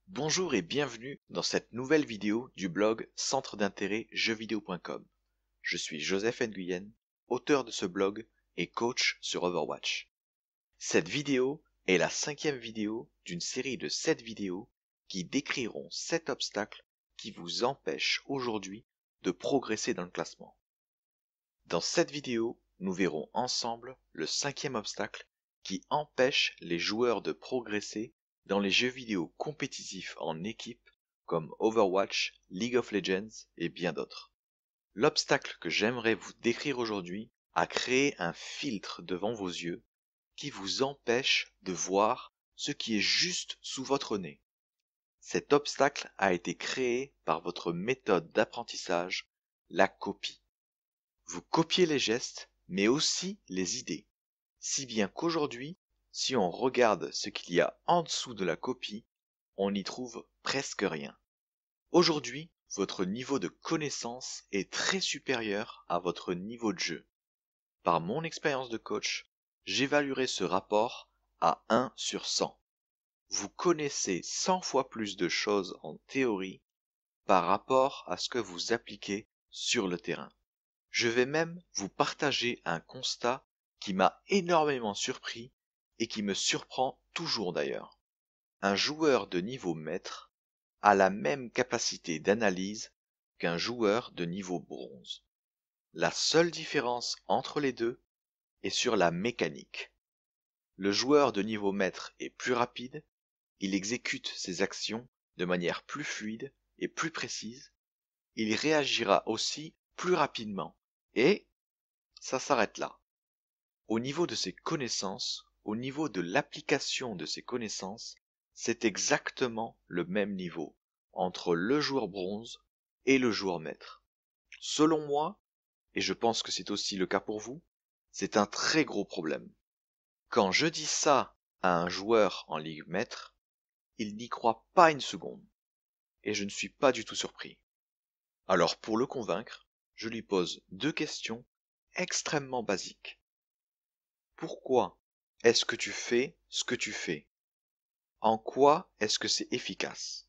Bonjour et bienvenue dans cette nouvelle vidéo du blog centre d'intérêt jeuxvideo.com. Je suis Joseph Nguyen, auteur de ce blog et coach sur Overwatch. Cette vidéo est la 5e vidéo d'une série de 7 vidéos qui décriront 7 obstacles qui vous empêchent aujourd'hui de progresser dans le classement. Dans cette vidéo, nous verrons ensemble le 5e obstacle qui empêche les joueurs de progresser dans les jeux vidéo compétitifs en équipe comme Overwatch, League of Legends et bien d'autres. L'obstacle que j'aimerais vous décrire aujourd'hui a créé un filtre devant vos yeux qui vous empêche de voir ce qui est juste sous votre nez. Cet obstacle a été créé par votre méthode d'apprentissage, la copie. Vous copiez les gestes, mais aussi les idées. Si bien qu'aujourd'hui, si on regarde ce qu'il y a en dessous de la copie, on n'y trouve presque rien. Aujourd'hui, votre niveau de connaissance est très supérieur à votre niveau de jeu. Par mon expérience de coach, j'évaluerai ce rapport à 1 sur 100. Vous connaissez 100 fois plus de choses en théorie par rapport à ce que vous appliquez sur le terrain. Je vais même vous partager un constat qui m'a énormément surpris et qui me surprend toujours d'ailleurs. Un joueur de niveau maître a la même capacité d'analyse qu'un joueur de niveau bronze. La seule différence entre les deux est sur la mécanique. Le joueur de niveau maître est plus rapide, il exécute ses actions de manière plus fluide et plus précise, il réagira aussi plus rapidement, et ça s'arrête là. Au niveau de ses connaissances, au niveau de l'application de ses connaissances, c'est exactement le même niveau entre le joueur bronze et le joueur maître. Selon moi, et je pense que c'est aussi le cas pour vous, c'est un très gros problème. Quand je dis ça à un joueur en ligue maître, il n'y croit pas une seconde, et je ne suis pas du tout surpris. Alors pour le convaincre, je lui pose 2 questions extrêmement basiques. Pourquoi est-ce que tu fais ce que tu fais? En quoi est-ce que c'est efficace?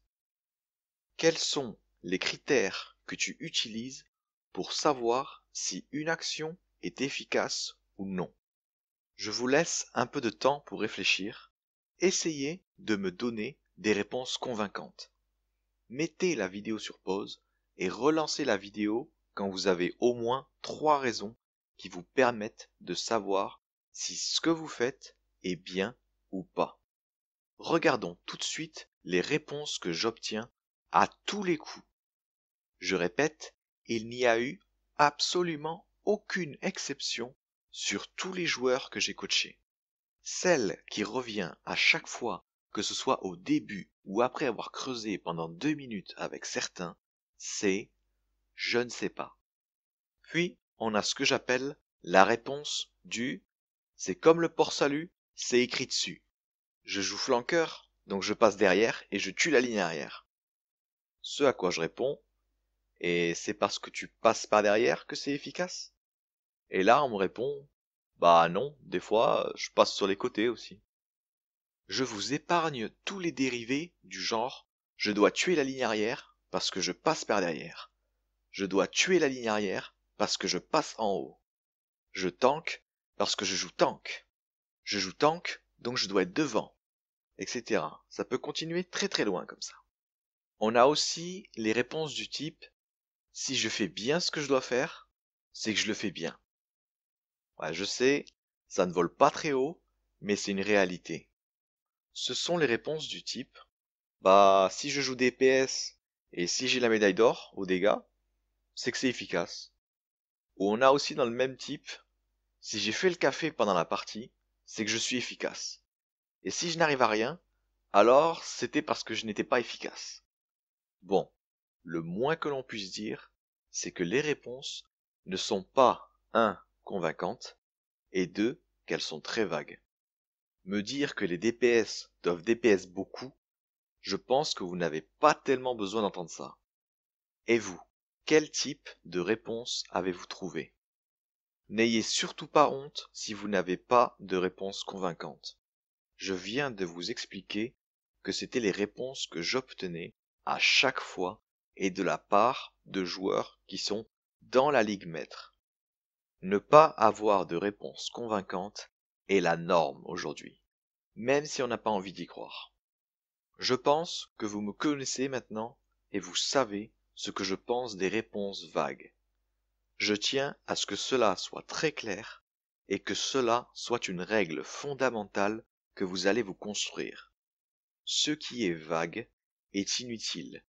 Quels sont les critères que tu utilises pour savoir si une action est efficace ou non? Je vous laisse un peu de temps pour réfléchir. Essayez de me donner des réponses convaincantes. Mettez la vidéo sur pause et relancez la vidéo quand vous avez au moins 3 raisons qui vous permettent de savoir si ce que vous faites est bien ou pas. Regardons tout de suite les réponses que j'obtiens à tous les coups. Je répète, il n'y a eu absolument aucune exception sur tous les joueurs que j'ai coachés. Celle qui revient à chaque fois, que ce soit au début ou après avoir creusé pendant 2 minutes avec certains, c'est « je ne sais pas ». Puis, on a ce que j'appelle la réponse du « c'est comme le port-salut, c'est écrit dessus ». Je joue flanqueur, donc je passe derrière et je tue la ligne arrière. Ce à quoi je réponds « et c'est parce que tu passes par derrière que c'est efficace ?» Et là, on me répond « bah non, des fois, je passe sur les côtés aussi ». Je vous épargne tous les dérivés du genre « je dois tuer la ligne arrière parce que je passe par derrière ». Je dois tuer la ligne arrière parce que je passe en haut. Je tank parce que je joue tank. Je joue tank, donc je dois être devant, etc. Ça peut continuer très très loin comme ça. On a aussi les réponses du type « si je fais bien ce que je dois faire, c'est que je le fais bien ». Ouais, je sais, ça ne vole pas très haut, mais c'est une réalité. Ce sont les réponses du type « bah si je joue DPS et si j'ai la médaille d'or aux dégâts, c'est que c'est efficace ». Ou on a aussi dans le même type « si j'ai fait le café pendant la partie, c'est que je suis efficace. Et si je n'arrive à rien, alors c'était parce que je n'étais pas efficace. » Bon, le moins que l'on puisse dire, c'est que les réponses ne sont pas 1. Convaincantes, et 2. Qu'elles sont très vagues. Me dire que les DPS doivent DPS beaucoup, je pense que vous n'avez pas tellement besoin d'entendre ça. Et vous, quel type de réponse avez-vous trouvé? N'ayez surtout pas honte si vous n'avez pas de réponse convaincante. Je viens de vous expliquer que c'était les réponses que j'obtenais à chaque fois et de la part de joueurs qui sont dans la ligue maître. Ne pas avoir de réponse convaincante est la norme aujourd'hui, même si on n'a pas envie d'y croire. Je pense que vous me connaissez maintenant et vous savez ce que je pense des réponses vagues. Je tiens à ce que cela soit très clair et que cela soit une règle fondamentale que vous allez vous construire. Ce qui est vague est inutile,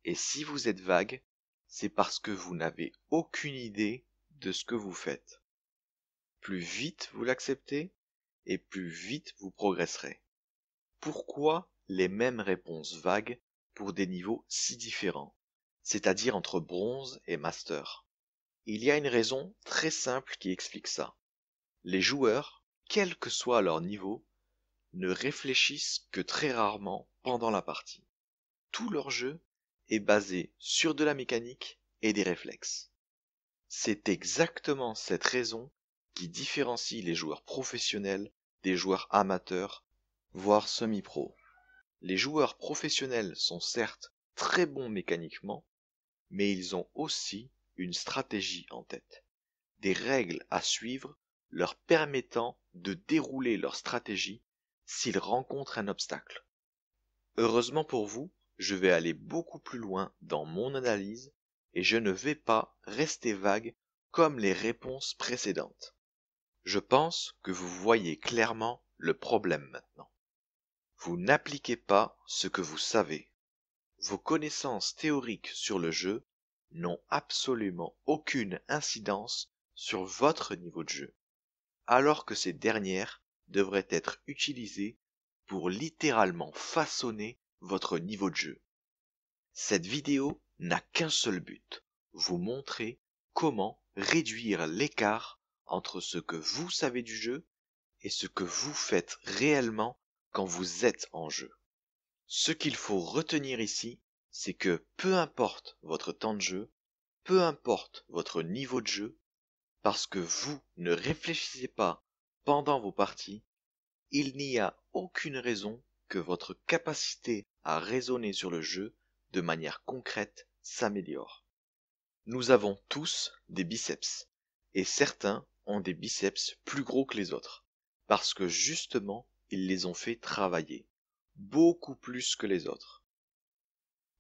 et si vous êtes vague, c'est parce que vous n'avez aucune idée de ce que vous faites. Plus vite vous l'acceptez, et plus vite vous progresserez. Pourquoi les mêmes réponses vagues pour des niveaux si différents, c'est-à-dire entre bronze et master? Il y a une raison très simple qui explique ça. Les joueurs, quel que soit leur niveau, ne réfléchissent que très rarement pendant la partie. Tout leur jeu est basé sur de la mécanique et des réflexes. C'est exactement cette raison qui différencie les joueurs professionnels des joueurs amateurs, voire semi-pro. Les joueurs professionnels sont certes très bons mécaniquement, mais ils ont aussi une stratégie en tête, des règles à suivre leur permettant de dérouler leur stratégie s'ils rencontrent un obstacle. Heureusement pour vous, je vais aller beaucoup plus loin dans mon analyse et je ne vais pas rester vague comme les réponses précédentes. Je pense que vous voyez clairement le problème maintenant. Vous n'appliquez pas ce que vous savez. Vos connaissances théoriques sur le jeu n'ont absolument aucune incidence sur votre niveau de jeu, alors que ces dernières devraient être utilisées pour littéralement façonner votre niveau de jeu. Cette vidéo n'a qu'un seul but, vous montrer comment réduire l'écart entre ce que vous savez du jeu et ce que vous faites réellement quand vous êtes en jeu. Ce qu'il faut retenir ici, c'est que peu importe votre temps de jeu, peu importe votre niveau de jeu, parce que vous ne réfléchissez pas pendant vos parties, il n'y a aucune raison que votre capacité à raisonner sur le jeu de manière concrète s'améliore. Nous avons tous des biceps, et certains ont des biceps plus gros que les autres, parce que justement, ils les ont fait travailler, beaucoup plus que les autres.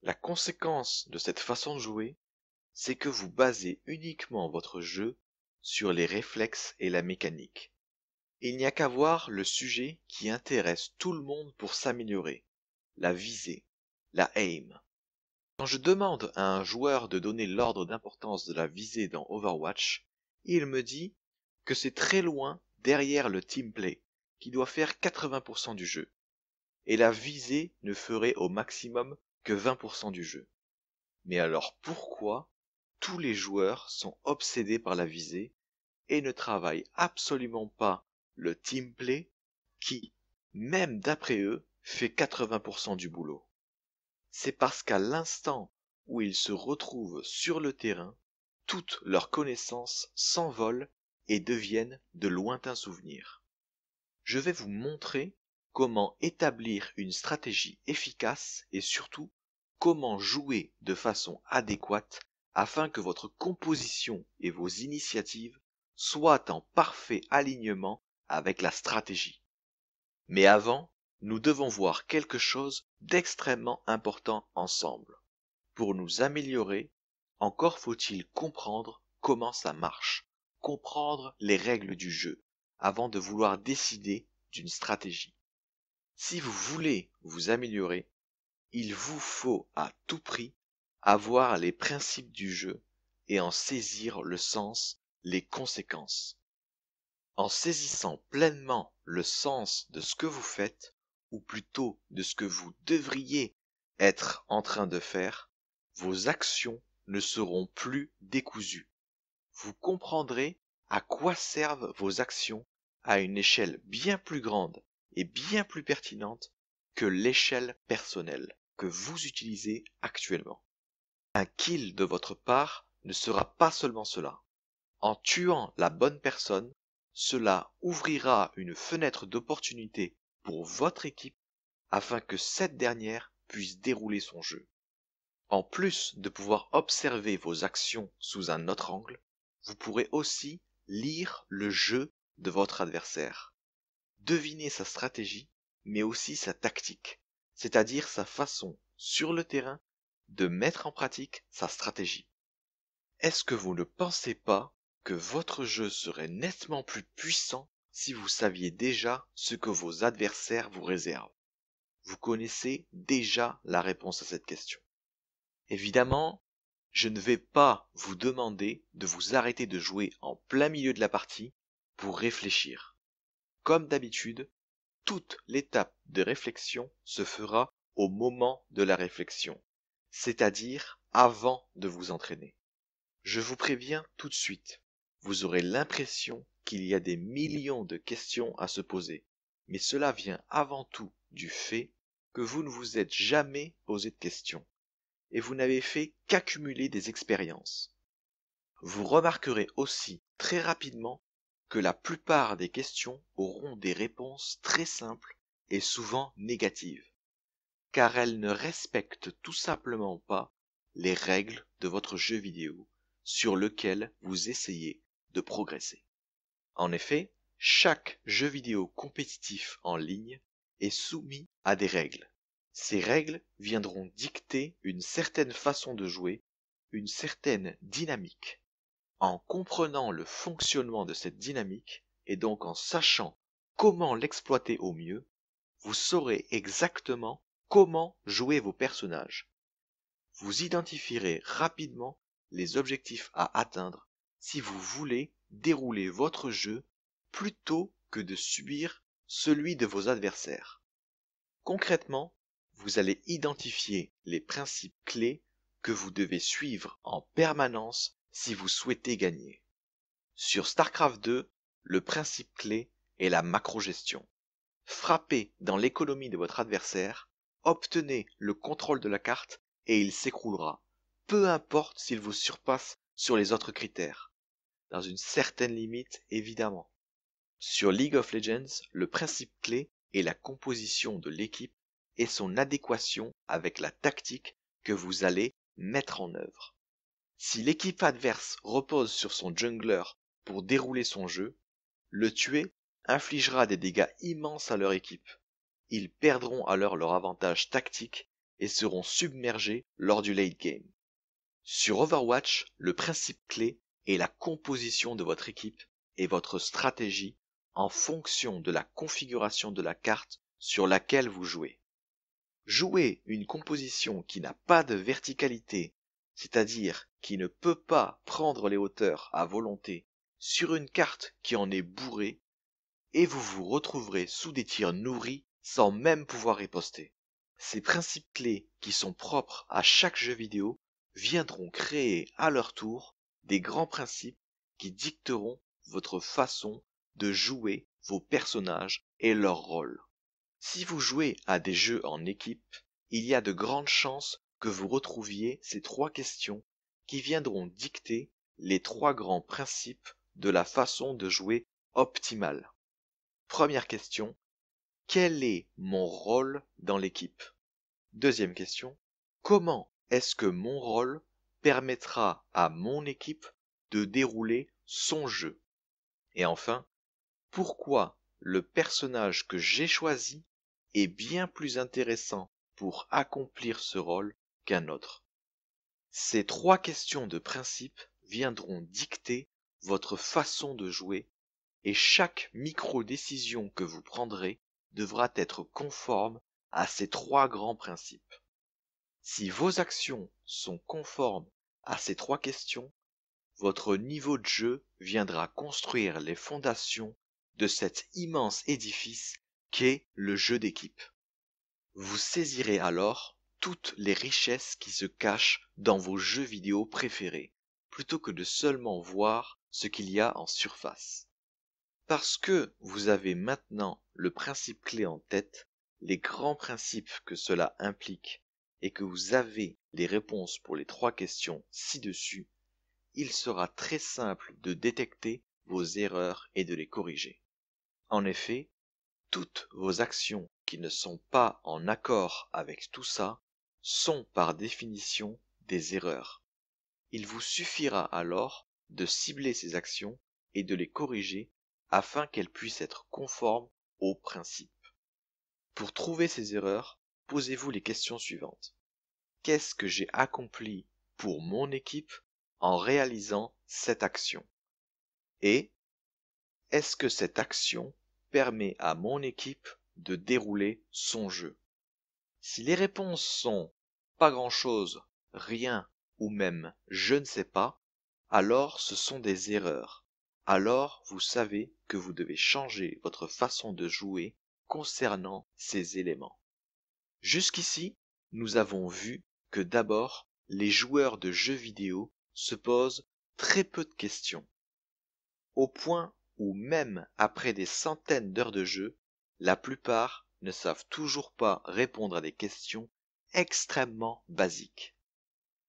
La conséquence de cette façon de jouer, c'est que vous basez uniquement votre jeu sur les réflexes et la mécanique. Il n'y a qu'à voir le sujet qui intéresse tout le monde pour s'améliorer, la visée, la aim. Quand je demande à un joueur de donner l'ordre d'importance de la visée dans Overwatch, il me dit que c'est très loin derrière le teamplay, qui doit faire 80% du jeu, et la visée ne ferait au maximum que 20% du jeu. Mais alors pourquoi tous les joueurs sont obsédés par la visée et ne travaillent absolument pas le teamplay qui, même d'après eux, fait 80% du boulot? C'est parce qu'à l'instant où ils se retrouvent sur le terrain, toutes leurs connaissances s'envolent et deviennent de lointains souvenirs. Je vais vous montrer comment établir une stratégie efficace et surtout comment jouer de façon adéquate afin que votre composition et vos initiatives soient en parfait alignement avec la stratégie. Mais avant, nous devons voir quelque chose d'extrêmement important ensemble. Pour nous améliorer, encore faut-il comprendre comment ça marche, comprendre les règles du jeu, avant de vouloir décider d'une stratégie. Si vous voulez vous améliorer, il vous faut à tout prix avoir les principes du jeu et en saisir le sens, les conséquences. En saisissant pleinement le sens de ce que vous faites, ou plutôt de ce que vous devriez être en train de faire, vos actions ne seront plus décousues. Vous comprendrez à quoi servent vos actions à une échelle bien plus grande et bien plus pertinente que l'échelle personnelle que vous utilisez actuellement. Un kill de votre part ne sera pas seulement cela. En tuant la bonne personne, cela ouvrira une fenêtre d'opportunité pour votre équipe afin que cette dernière puisse dérouler son jeu. En plus de pouvoir observer vos actions sous un autre angle, vous pourrez aussi lire le jeu de votre adversaire, deviner sa stratégie, mais aussi sa tactique, c'est-à-dire sa façon sur le terrain de mettre en pratique sa stratégie. Est-ce que vous ne pensez pas que votre jeu serait nettement plus puissant si vous saviez déjà ce que vos adversaires vous réservent? Vous connaissez déjà la réponse à cette question. Évidemment, je ne vais pas vous demander de vous arrêter de jouer en plein milieu de la partie pour réfléchir. Comme d'habitude, toute l'étape de réflexion se fera au moment de la réflexion, c'est-à-dire avant de vous entraîner. Je vous préviens tout de suite, vous aurez l'impression qu'il y a des millions de questions à se poser, mais cela vient avant tout du fait que vous ne vous êtes jamais posé de questions, et vous n'avez fait qu'accumuler des expériences. Vous remarquerez aussi très rapidement que la plupart des questions auront des réponses très simples et souvent négatives, car elles ne respectent tout simplement pas les règles de votre jeu vidéo sur lequel vous essayez de progresser. En effet, chaque jeu vidéo compétitif en ligne est soumis à des règles. Ces règles viendront dicter une certaine façon de jouer, une certaine dynamique. En comprenant le fonctionnement de cette dynamique, et donc en sachant comment l'exploiter au mieux, vous saurez exactement comment jouer vos personnages. Vous identifierez rapidement les objectifs à atteindre si vous voulez dérouler votre jeu plutôt que de subir celui de vos adversaires. Concrètement, vous allez identifier les principes clés que vous devez suivre en permanence si vous souhaitez gagner. Sur StarCraft 2, le principe clé est la macro-gestion. Frappez dans l'économie de votre adversaire, obtenez le contrôle de la carte et il s'écroulera, peu importe s'il vous surpasse sur les autres critères, dans une certaine limite évidemment. Sur League of Legends, le principe clé est la composition de l'équipe et son adéquation avec la tactique que vous allez mettre en œuvre. Si l'équipe adverse repose sur son jungler pour dérouler son jeu, le tuer infligera des dégâts immenses à leur équipe. Ils perdront alors leur avantage tactique et seront submergés lors du late game. Sur Overwatch, le principe clé est la composition de votre équipe et votre stratégie en fonction de la configuration de la carte sur laquelle vous jouez. Jouer une composition qui n'a pas de verticalité, c'est-à-dire qui ne peut pas prendre les hauteurs à volonté sur une carte qui en est bourrée, et vous vous retrouverez sous des tirs nourris sans même pouvoir riposter. Ces principes clés qui sont propres à chaque jeu vidéo viendront créer à leur tour des grands principes qui dicteront votre façon de jouer vos personnages et leur rôle. Si vous jouez à des jeux en équipe, il y a de grandes chances que vous retrouviez ces trois questions qui viendront dicter les trois grands principes de la façon de jouer optimale. Première question, quel est mon rôle dans l'équipe? Deuxième question, comment est-ce que mon rôle permettra à mon équipe de dérouler son jeu? Et enfin, pourquoi le personnage que j'ai choisi est bien plus intéressant pour accomplir ce rôle qu'un autre? Ces trois questions de principe viendront dicter votre façon de jouer et chaque micro-décision que vous prendrez devra être conforme à ces trois grands principes. Si vos actions sont conformes à ces trois questions, votre niveau de jeu viendra construire les fondations de cet immense édifice qu'est le jeu d'équipe. Vous saisirez alors toutes les richesses qui se cachent dans vos jeux vidéo préférés, plutôt que de seulement voir ce qu'il y a en surface. Parce que vous avez maintenant le principe clé en tête, les grands principes que cela implique, et que vous avez les réponses pour les trois questions ci-dessus, il sera très simple de détecter vos erreurs et de les corriger. En effet, toutes vos actions qui ne sont pas en accord avec tout ça sont par définition des erreurs. Il vous suffira alors de cibler ces actions et de les corriger afin qu'elles puissent être conformes au principe. Pour trouver ces erreurs, posez-vous les questions suivantes. Qu'est-ce que j'ai accompli pour mon équipe en réalisant cette action? Et est-ce que cette action permet à mon équipe de dérouler son jeu? Si les réponses sont pas grand-chose, rien ou même je ne sais pas, alors ce sont des erreurs. Alors vous savez que vous devez changer votre façon de jouer concernant ces éléments. Jusqu'ici, nous avons vu que d'abord, les joueurs de jeux vidéo se posent très peu de questions, au point où même après des centaines d'heures de jeu, la plupart ne savent toujours pas répondre à des questions extrêmement basiques.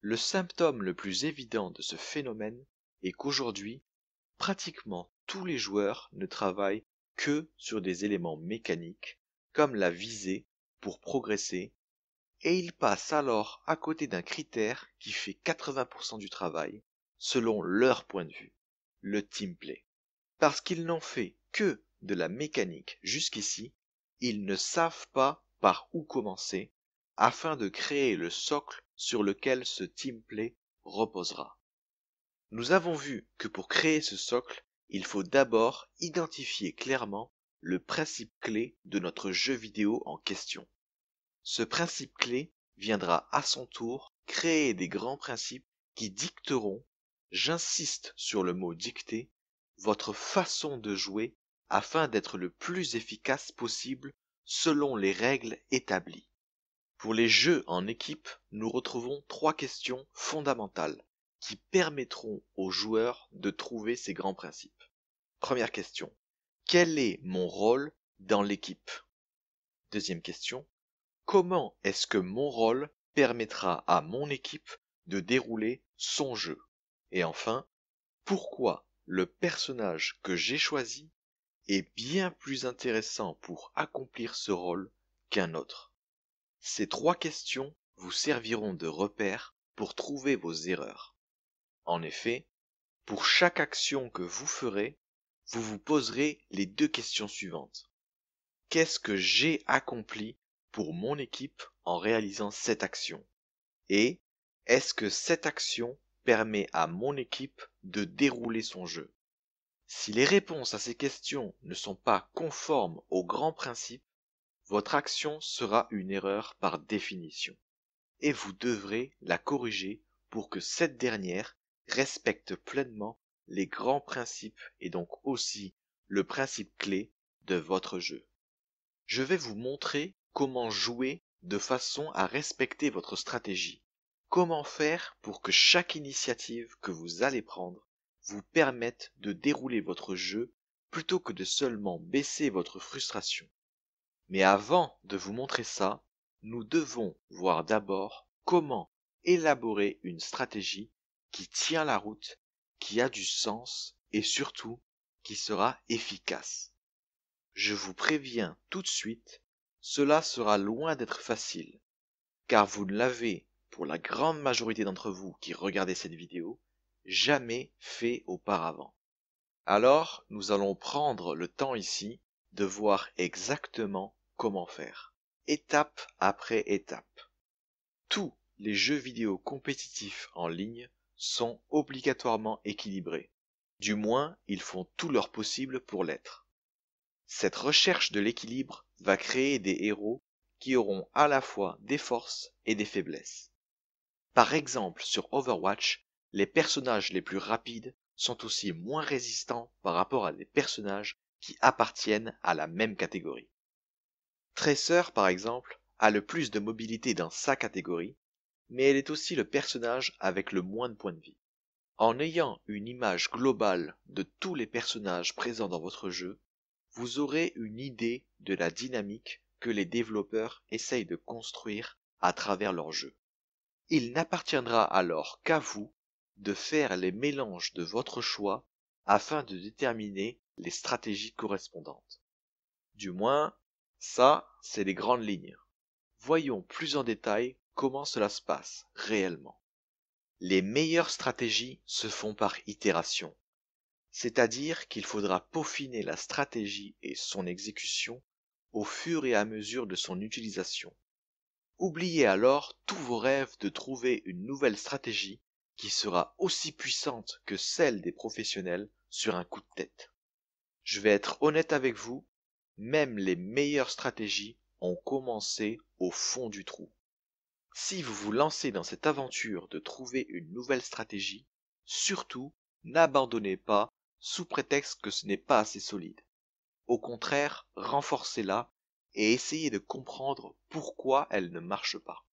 Le symptôme le plus évident de ce phénomène est qu'aujourd'hui, pratiquement tous les joueurs ne travaillent que sur des éléments mécaniques, comme la visée pour progresser, et ils passent alors à côté d'un critère qui fait 80% du travail, selon leur point de vue, le teamplay. Parce qu'ils n'ont fait que de la mécanique jusqu'ici, ils ne savent pas par où commencer afin de créer le socle sur lequel ce teamplay reposera. Nous avons vu que pour créer ce socle, il faut d'abord identifier clairement le principe clé de notre jeu vidéo en question. Ce principe clé viendra à son tour créer des grands principes qui dicteront, j'insiste sur le mot dicter, votre façon de jouer afin d'être le plus efficace possible selon les règles établies. Pour les jeux en équipe, nous retrouvons 3 questions fondamentales qui permettront aux joueurs de trouver ces grands principes. Première question. Quel est mon rôle dans l'équipe? Deuxième question. Comment est-ce que mon rôle permettra à mon équipe de dérouler son jeu? Et enfin, pourquoi le personnage que j'ai choisi est bien plus intéressant pour accomplir ce rôle qu'un autre? Ces 3 questions vous serviront de repère pour trouver vos erreurs. En effet, pour chaque action que vous ferez, vous vous poserez les 2 questions suivantes. Qu'est-ce que j'ai accompli pour mon équipe en réalisant cette action? Et est-ce que cette action permet à mon équipe de dérouler son jeu? Si les réponses à ces questions ne sont pas conformes aux grands principes, votre action sera une erreur par définition, et vous devrez la corriger pour que cette dernière respecte pleinement les grands principes et donc aussi le principe clé de votre jeu. Je vais vous montrer comment jouer de façon à respecter votre stratégie. Comment faire pour que chaque initiative que vous allez prendre vous permette de dérouler votre jeu plutôt que de seulement baisser votre frustration. Mais avant de vous montrer ça, nous devons voir d'abord comment élaborer une stratégie qui tient la route, qui a du sens et surtout qui sera efficace. Je vous préviens tout de suite, cela sera loin d'être facile, car vous ne l'avez, pour la grande majorité d'entre vous qui regardez cette vidéo, jamais fait auparavant. Alors, nous allons prendre le temps ici de voir exactement comment faire, étape après étape. Tous les jeux vidéo compétitifs en ligne sont obligatoirement équilibrés. Du moins, ils font tout leur possible pour l'être. Cette recherche de l'équilibre va créer des héros qui auront à la fois des forces et des faiblesses. Par exemple, sur Overwatch, les personnages les plus rapides sont aussi moins résistants par rapport à des personnages qui appartiennent à la même catégorie. Tracer, par exemple, a le plus de mobilité dans sa catégorie, mais elle est aussi le personnage avec le moins de points de vie. En ayant une image globale de tous les personnages présents dans votre jeu, vous aurez une idée de la dynamique que les développeurs essayent de construire à travers leur jeu. Il n'appartiendra alors qu'à vous de faire les mélanges de votre choix afin de déterminer les stratégies correspondantes. Du moins, Ça, c'est les grandes lignes. Voyons plus en détail comment cela se passe réellement. Les meilleures stratégies se font par itération, c'est-à-dire qu'il faudra peaufiner la stratégie et son exécution au fur et à mesure de son utilisation. Oubliez alors tous vos rêves de trouver une nouvelle stratégie qui sera aussi puissante que celle des professionnels sur un coup de tête. Je vais être honnête avec vous, même les meilleures stratégies ont commencé au fond du trou. Si vous vous lancez dans cette aventure de trouver une nouvelle stratégie, surtout n'abandonnez pas sous prétexte que ce n'est pas assez solide. Au contraire, renforcez-la et essayez de comprendre pourquoi elle ne marche pas.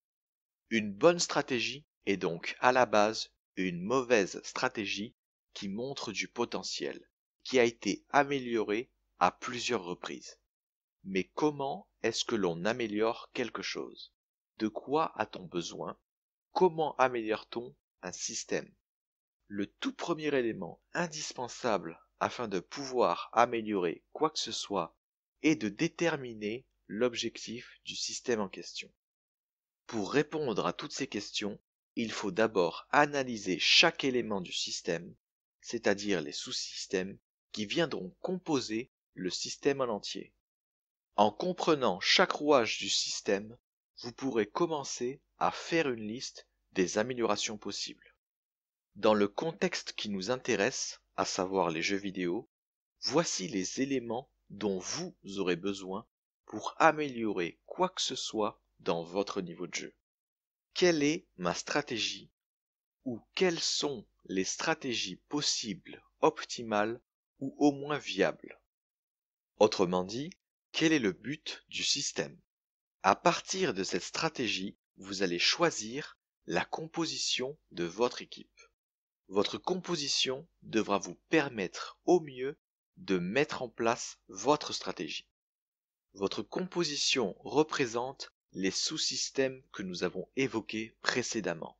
Une bonne stratégie est donc à la base une mauvaise stratégie qui montre du potentiel, qui a été améliorée à plusieurs reprises. Mais comment est-ce que l'on améliore quelque chose? De quoi a-t-on besoin? Comment améliore-t-on un système? Le tout premier élément indispensable afin de pouvoir améliorer quoi que ce soit est de déterminer l'objectif du système en question. Pour répondre à toutes ces questions, il faut d'abord analyser chaque élément du système, c'est-à-dire les sous-systèmes qui viendront composer le système en entier. En comprenant chaque rouage du système, vous pourrez commencer à faire une liste des améliorations possibles. Dans le contexte qui nous intéresse, à savoir les jeux vidéo, voici les éléments dont vous aurez besoin pour améliorer quoi que ce soit dans votre niveau de jeu. Quelle est ma stratégie ou quelles sont les stratégies possibles, optimales ou au moins viables? Autrement dit, quel est le but du système? À partir de cette stratégie, vous allez choisir la composition de votre équipe. Votre composition devra vous permettre au mieux de mettre en place votre stratégie. Votre composition représente les sous-systèmes que nous avons évoqués précédemment.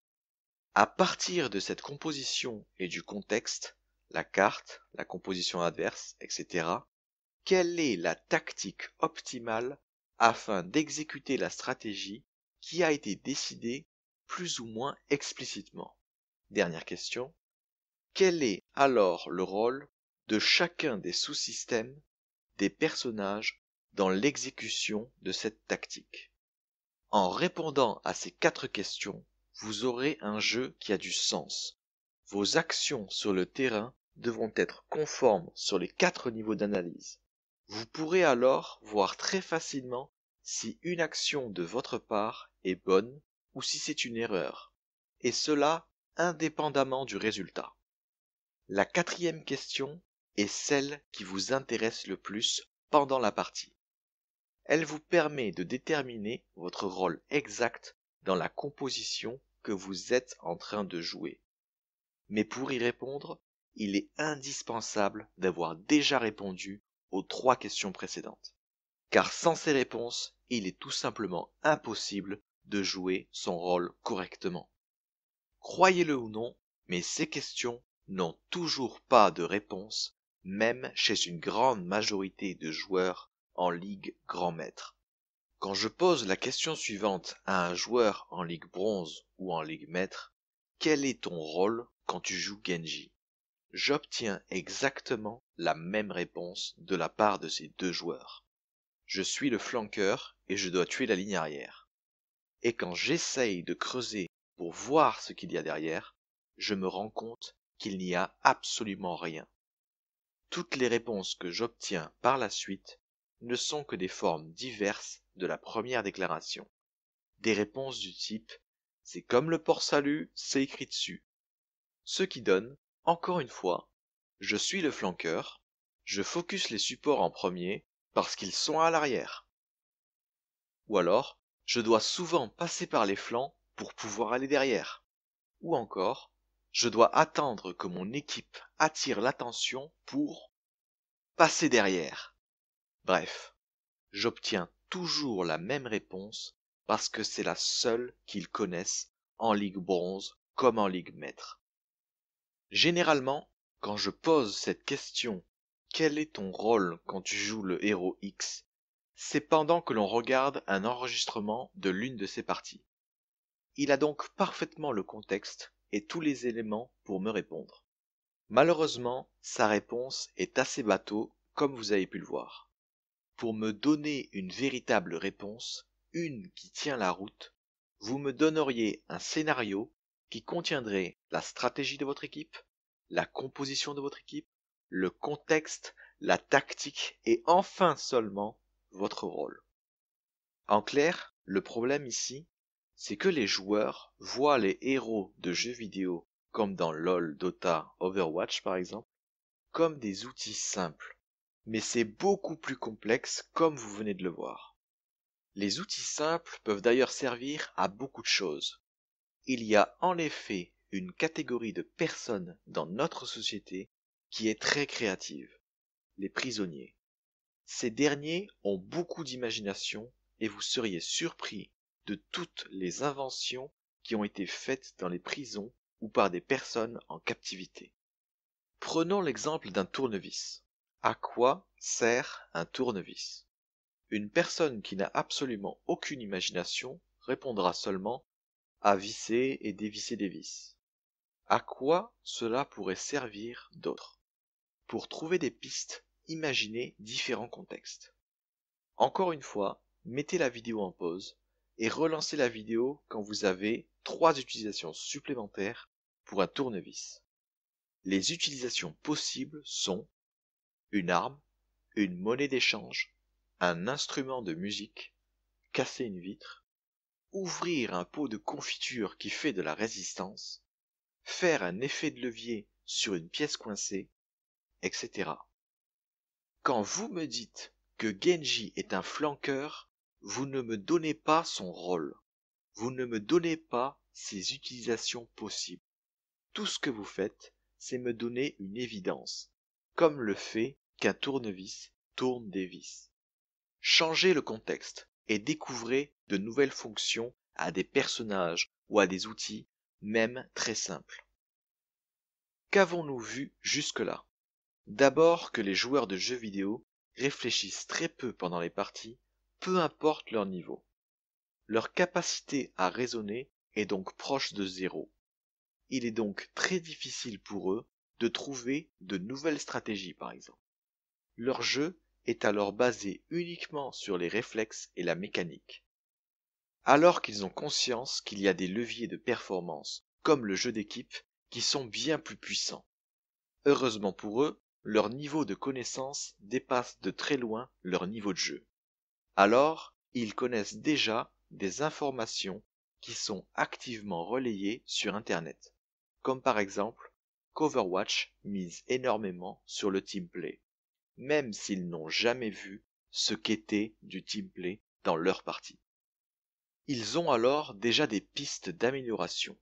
À partir de cette composition et du contexte, la carte, la composition adverse, etc., quelle est la tactique optimale afin d'exécuter la stratégie qui a été décidée plus ou moins explicitement? Dernière question. Quel est alors le rôle de chacun des sous-systèmes, des personnages, dans l'exécution de cette tactique? En répondant à ces 4 questions, vous aurez un jeu qui a du sens. Vos actions sur le terrain devront être conformes sur les 4 niveaux d'analyse. Vous pourrez alors voir très facilement si une action de votre part est bonne ou si c'est une erreur, et cela indépendamment du résultat. La 4e question est celle qui vous intéresse le plus pendant la partie. Elle vous permet de déterminer votre rôle exact dans la composition que vous êtes en train de jouer. Mais pour y répondre, il est indispensable d'avoir déjà répondu aux 3 questions précédentes. Car sans ces réponses, il est tout simplement impossible de jouer son rôle correctement. Croyez-le ou non, mais ces questions n'ont toujours pas de réponse, même chez une grande majorité de joueurs en Ligue Grand Maître. Quand je pose la question suivante à un joueur en Ligue Bronze ou en Ligue Maître, quel est ton rôle quand tu joues Genji? J'obtiens exactement la même réponse de la part de ces 2 joueurs. Je suis le flanqueur et je dois tuer la ligne arrière. Et quand j'essaye de creuser pour voir ce qu'il y a derrière, je me rends compte qu'il n'y a absolument rien. Toutes les réponses que j'obtiens par la suite ne sont que des formes diverses de la première déclaration. Des réponses du type « c'est comme le port-salut, c'est écrit dessus ». Ce qui donne, encore une fois, je suis le flanqueur, je focus les supports en premier parce qu'ils sont à l'arrière. Ou alors, je dois souvent passer par les flancs pour pouvoir aller derrière. Ou encore, je dois attendre que mon équipe attire l'attention pour passer derrière. Bref, j'obtiens toujours la même réponse parce que c'est la seule qu'ils connaissent en Ligue Bronze comme en Ligue Maître. Généralement, quand je pose cette question « Quel est ton rôle quand tu joues le héros X ?» c'est pendant que l'on regarde un enregistrement de l'une de ces parties. Il a donc parfaitement le contexte et tous les éléments pour me répondre. Malheureusement, sa réponse est assez bateau, comme vous avez pu le voir. Pour me donner une véritable réponse, une qui tient la route, vous me donneriez un scénario qui contiendrait la stratégie de votre équipe, la composition de votre équipe, le contexte, la tactique et enfin seulement votre rôle. En clair, le problème ici, c'est que les joueurs voient les héros de jeux vidéo comme dans LoL, Dota, Overwatch par exemple, comme des outils simples. Mais c'est beaucoup plus complexe comme vous venez de le voir. Les outils simples peuvent d'ailleurs servir à beaucoup de choses. Il y a en effet une catégorie de personnes dans notre société qui est très créative, les prisonniers. Ces derniers ont beaucoup d'imagination et vous seriez surpris de toutes les inventions qui ont été faites dans les prisons ou par des personnes en captivité. Prenons l'exemple d'un tournevis. À quoi sert un tournevis? Une personne qui n'a absolument aucune imagination répondra seulement à visser et dévisser des vis. À quoi cela pourrait servir d'autre? Pour trouver des pistes, imaginez différents contextes. Encore une fois, mettez la vidéo en pause et relancez la vidéo quand vous avez 3 utilisations supplémentaires pour un tournevis. Les utilisations possibles sont une arme, une monnaie d'échange, un instrument de musique, casser une vitre, ouvrir un pot de confiture qui fait de la résistance, faire un effet de levier sur une pièce coincée, etc. Quand vous me dites que Genji est un flanqueur, vous ne me donnez pas son rôle. Vous ne me donnez pas ses utilisations possibles. Tout ce que vous faites, c'est me donner une évidence, comme le fait qu'un tournevis tourne des vis. Changez le contexte et découvrez de nouvelles fonctions à des personnages ou à des outils, même très simples. Qu'avons-nous vu jusque-là? D'abord que les joueurs de jeux vidéo réfléchissent très peu pendant les parties, peu importe leur niveau. Leur capacité à raisonner est donc proche de zéro. Il est donc très difficile pour eux de trouver de nouvelles stratégies par exemple. Leur jeu est alors basé uniquement sur les réflexes et la mécanique. Alors qu'ils ont conscience qu'il y a des leviers de performance, comme le jeu d'équipe, qui sont bien plus puissants. Heureusement pour eux, leur niveau de connaissance dépasse de très loin leur niveau de jeu. Alors, ils connaissent déjà des informations qui sont activement relayées sur Internet, comme par exemple qu'Overwatch mise énormément sur le teamplay, même s'ils n'ont jamais vu ce qu'était du teamplay dans leur partie. Ils ont alors déjà des pistes d'amélioration.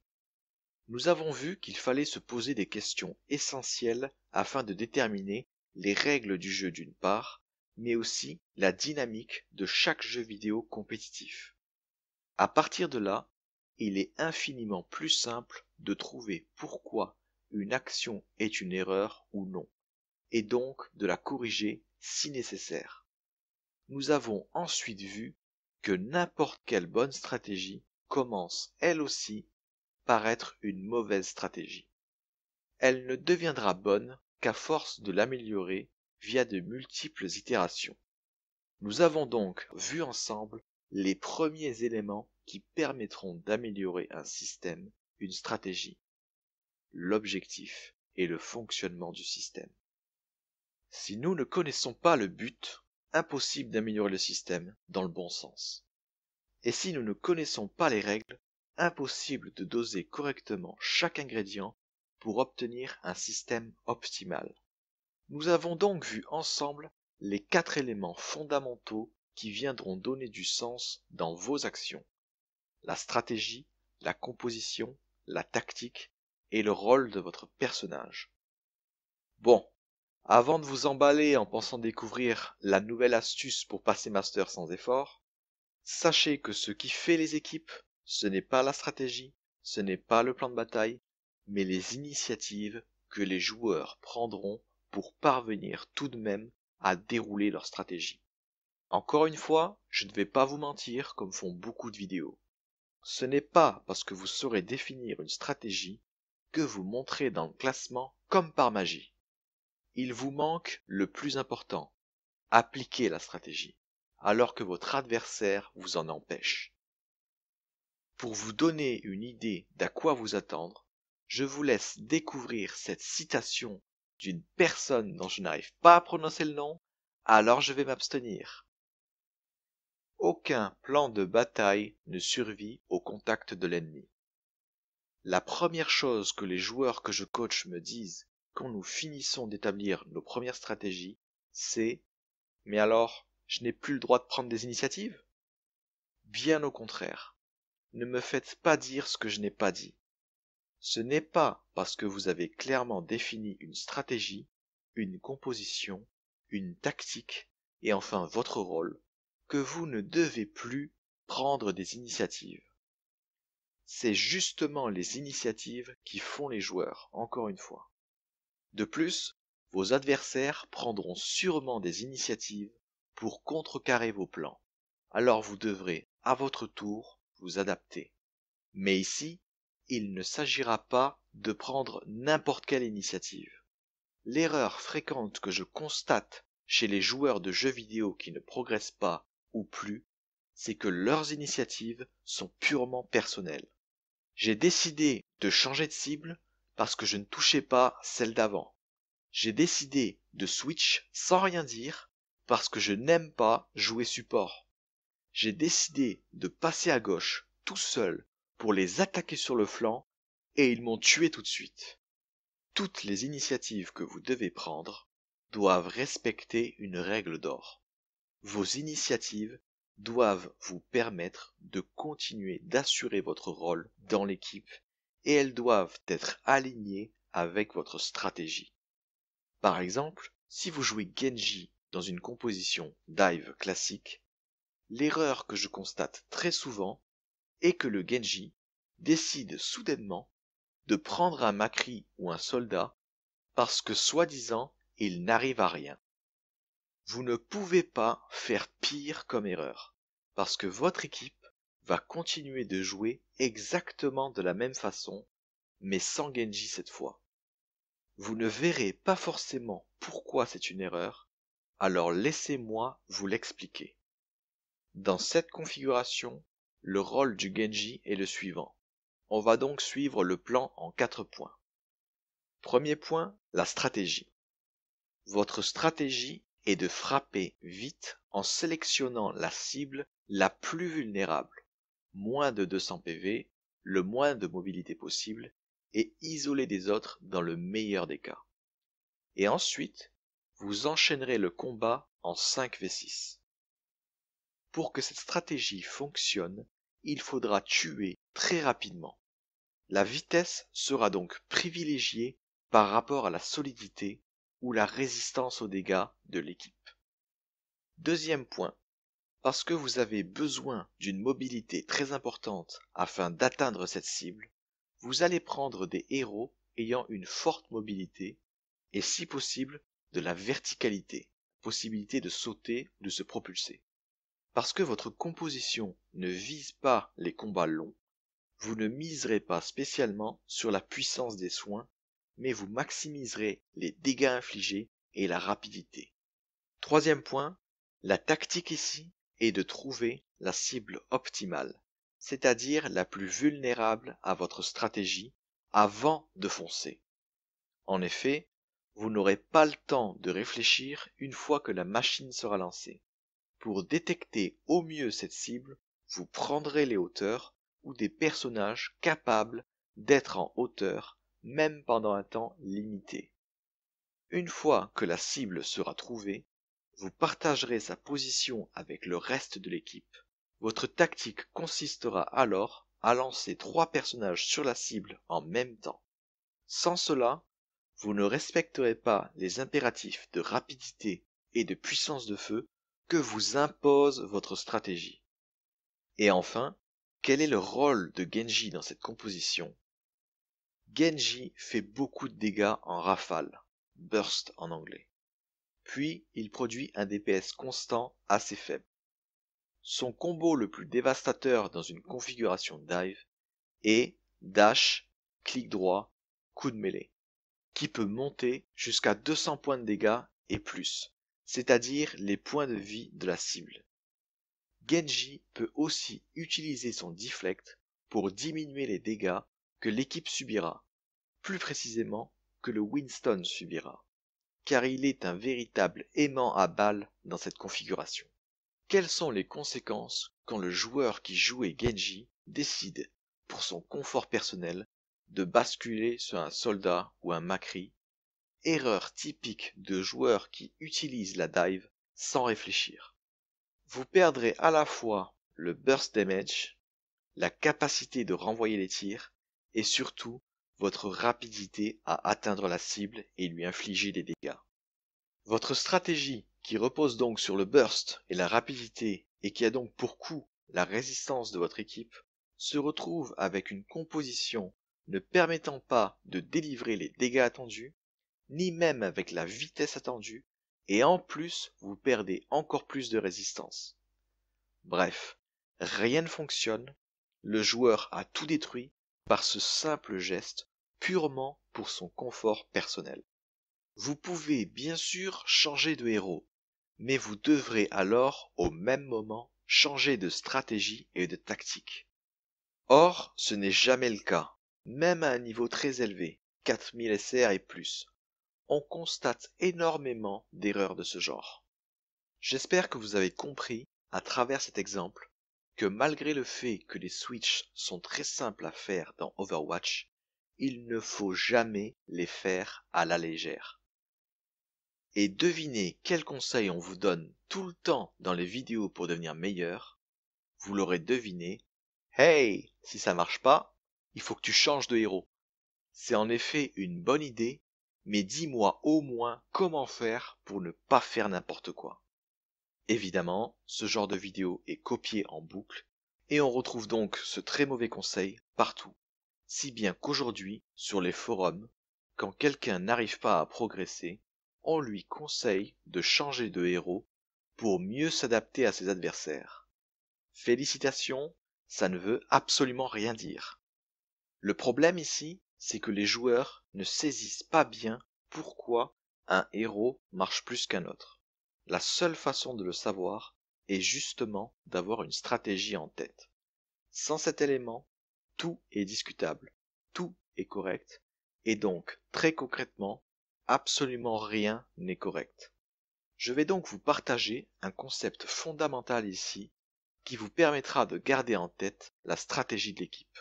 Nous avons vu qu'il fallait se poser des questions essentielles afin de déterminer les règles du jeu d'une part, mais aussi la dynamique de chaque jeu vidéo compétitif. À partir de là, il est infiniment plus simple de trouver pourquoi une action est une erreur ou non, et donc de la corriger si nécessaire. Nous avons ensuite vu que n'importe quelle bonne stratégie commence elle aussi par être une mauvaise stratégie. Elle ne deviendra bonne qu'à force de l'améliorer via de multiples itérations. Nous avons donc vu ensemble les premiers éléments qui permettront d'améliorer un système, une stratégie, l'objectif et le fonctionnement du système. Si nous ne connaissons pas le but, impossible d'améliorer le système dans le bon sens. Et si nous ne connaissons pas les règles, impossible de doser correctement chaque ingrédient pour obtenir un système optimal. Nous avons donc vu ensemble les 4 éléments fondamentaux qui viendront donner du sens dans vos actions. La stratégie, la composition, la tactique et le rôle de votre personnage. Bon, avant de vous emballer en pensant découvrir la nouvelle astuce pour passer master sans effort, sachez que ce qui fait les équipes, ce n'est pas la stratégie, ce n'est pas le plan de bataille, mais les initiatives que les joueurs prendront pour parvenir tout de même à dérouler leur stratégie. Encore une fois, je ne vais pas vous mentir comme font beaucoup de vidéos. Ce n'est pas parce que vous saurez définir une stratégie que vous monterez dans le classement comme par magie. Il vous manque le plus important, appliquer la stratégie, alors que votre adversaire vous en empêche. Pour vous donner une idée d'à quoi vous attendre, je vous laisse découvrir cette citation d'une personne dont je n'arrive pas à prononcer le nom, alors je vais m'abstenir. Aucun plan de bataille ne survit au contact de l'ennemi. La première chose que les joueurs que je coach me disent quand nous finissons d'établir nos premières stratégies, c'est « Mais alors, je n'ai plus le droit de prendre des initiatives ?» Bien au contraire. Ne me faites pas dire ce que je n'ai pas dit. Ce n'est pas parce que vous avez clairement défini une stratégie, une composition, une tactique et enfin votre rôle que vous ne devez plus prendre des initiatives. C'est justement les initiatives qui font les joueurs, encore une fois. De plus, vos adversaires prendront sûrement des initiatives pour contrecarrer vos plans. Alors vous devrez, à votre tour, vous adapter. Mais ici, il ne s'agira pas de prendre n'importe quelle initiative. L'erreur fréquente que je constate chez les joueurs de jeux vidéo qui ne progressent pas ou plus, c'est que leurs initiatives sont purement personnelles. J'ai décidé de changer de cible parce que je ne touchais pas celle d'avant. J'ai décidé de switch sans rien dire parce que je n'aime pas jouer support. J'ai décidé de passer à gauche tout seul pour les attaquer sur le flanc et ils m'ont tué tout de suite. Toutes les initiatives que vous devez prendre doivent respecter une règle d'or. Vos initiatives doivent vous permettre de continuer d'assurer votre rôle dans l'équipe et elles doivent être alignées avec votre stratégie. Par exemple, si vous jouez Genji dans une composition dive classique, l'erreur que je constate très souvent est que le Genji décide soudainement de prendre un Makri ou un soldat parce que soi-disant il n'arrive à rien. Vous ne pouvez pas faire pire comme erreur, parce que votre équipe va continuer de jouer exactement de la même façon, mais sans Genji cette fois. Vous ne verrez pas forcément pourquoi c'est une erreur, alors laissez-moi vous l'expliquer. Dans cette configuration, le rôle du Genji est le suivant. On va donc suivre le plan en 4 points. Premier point, la stratégie. Votre stratégie est de frapper vite en sélectionnant la cible la plus vulnérable, moins de 200 PV, le moins de mobilité possible, et isoler des autres dans le meilleur des cas. Et ensuite, vous enchaînerez le combat en 5v6. Pour que cette stratégie fonctionne, il faudra tuer très rapidement. La vitesse sera donc privilégiée par rapport à la solidité ou la résistance aux dégâts de l'équipe. Deuxième point, parce que vous avez besoin d'une mobilité très importante afin d'atteindre cette cible, vous allez prendre des héros ayant une forte mobilité et si possible de la verticalité, possibilité de sauter ou de se propulser. Parce que votre composition ne vise pas les combats longs, vous ne miserez pas spécialement sur la puissance des soins, mais vous maximiserez les dégâts infligés et la rapidité. Troisième point, la tactique ici est de trouver la cible optimale, c'est-à-dire la plus vulnérable à votre stratégie avant de foncer. En effet, vous n'aurez pas le temps de réfléchir une fois que la machine sera lancée. Pour détecter au mieux cette cible, vous prendrez les hauteurs ou des personnages capables d'être en hauteur même pendant un temps limité. Une fois que la cible sera trouvée, vous partagerez sa position avec le reste de l'équipe. Votre tactique consistera alors à lancer 3 personnages sur la cible en même temps. Sans cela, vous ne respecterez pas les impératifs de rapidité et de puissance de feu que vous impose votre stratégie. Et enfin, quel est le rôle de Genji dans cette composition? Genji fait beaucoup de dégâts en rafale, burst en anglais. puis il produit un DPS constant assez faible. Son combo le plus dévastateur dans une configuration dive est dash, clic droit, coup de mêlée, qui peut monter jusqu'à 200 points de dégâts et plus, c'est-à-dire les points de vie de la cible. Genji peut aussi utiliser son deflect pour diminuer les dégâts que l'équipe subira, plus précisément que le Winston subira, car il est un véritable aimant à balles dans cette configuration. Quelles sont les conséquences quand le joueur qui jouait Genji décide, pour son confort personnel, de basculer sur un soldat ou un Macri, erreur typique de joueurs qui utilisent la dive sans réfléchir. Vous perdrez à la fois le burst damage, la capacité de renvoyer les tirs, et surtout votre rapidité à atteindre la cible et lui infliger des dégâts. Votre stratégie, qui repose donc sur le burst et la rapidité, et qui a donc pour coup la résistance de votre équipe, se retrouve avec une composition ne permettant pas de délivrer les dégâts attendus, ni même avec la vitesse attendue, et en plus vous perdez encore plus de résistance. Bref, rien ne fonctionne, le joueur a tout détruit par ce simple geste purement pour son confort personnel. Vous pouvez bien sûr changer de héros, mais vous devrez alors au même moment changer de stratégie et de tactique. Or, ce n'est jamais le cas, même à un niveau très élevé, 4000 SR et plus. On constate énormément d'erreurs de ce genre. J'espère que vous avez compris, à travers cet exemple, que malgré le fait que les switches sont très simples à faire dans Overwatch, il ne faut jamais les faire à la légère. Et devinez quels conseils on vous donne tout le temps dans les vidéos pour devenir meilleur. Vous l'aurez deviné. Hey, si ça marche pas, il faut que tu changes de héros. C'est en effet une bonne idée, mais dis-moi au moins comment faire pour ne pas faire n'importe quoi. Évidemment, ce genre de vidéo est copié en boucle, et on retrouve donc ce très mauvais conseil partout. Si bien qu'aujourd'hui, sur les forums, quand quelqu'un n'arrive pas à progresser, on lui conseille de changer de héros pour mieux s'adapter à ses adversaires. Félicitations, ça ne veut absolument rien dire. Le problème ici, c'est que les joueurs ne saisissent pas bien pourquoi un héros marche plus qu'un autre. La seule façon de le savoir est justement d'avoir une stratégie en tête. Sans cet élément, tout est discutable, tout est correct, et donc, très concrètement, absolument rien n'est correct. Je vais donc vous partager un concept fondamental ici qui vous permettra de garder en tête la stratégie de l'équipe.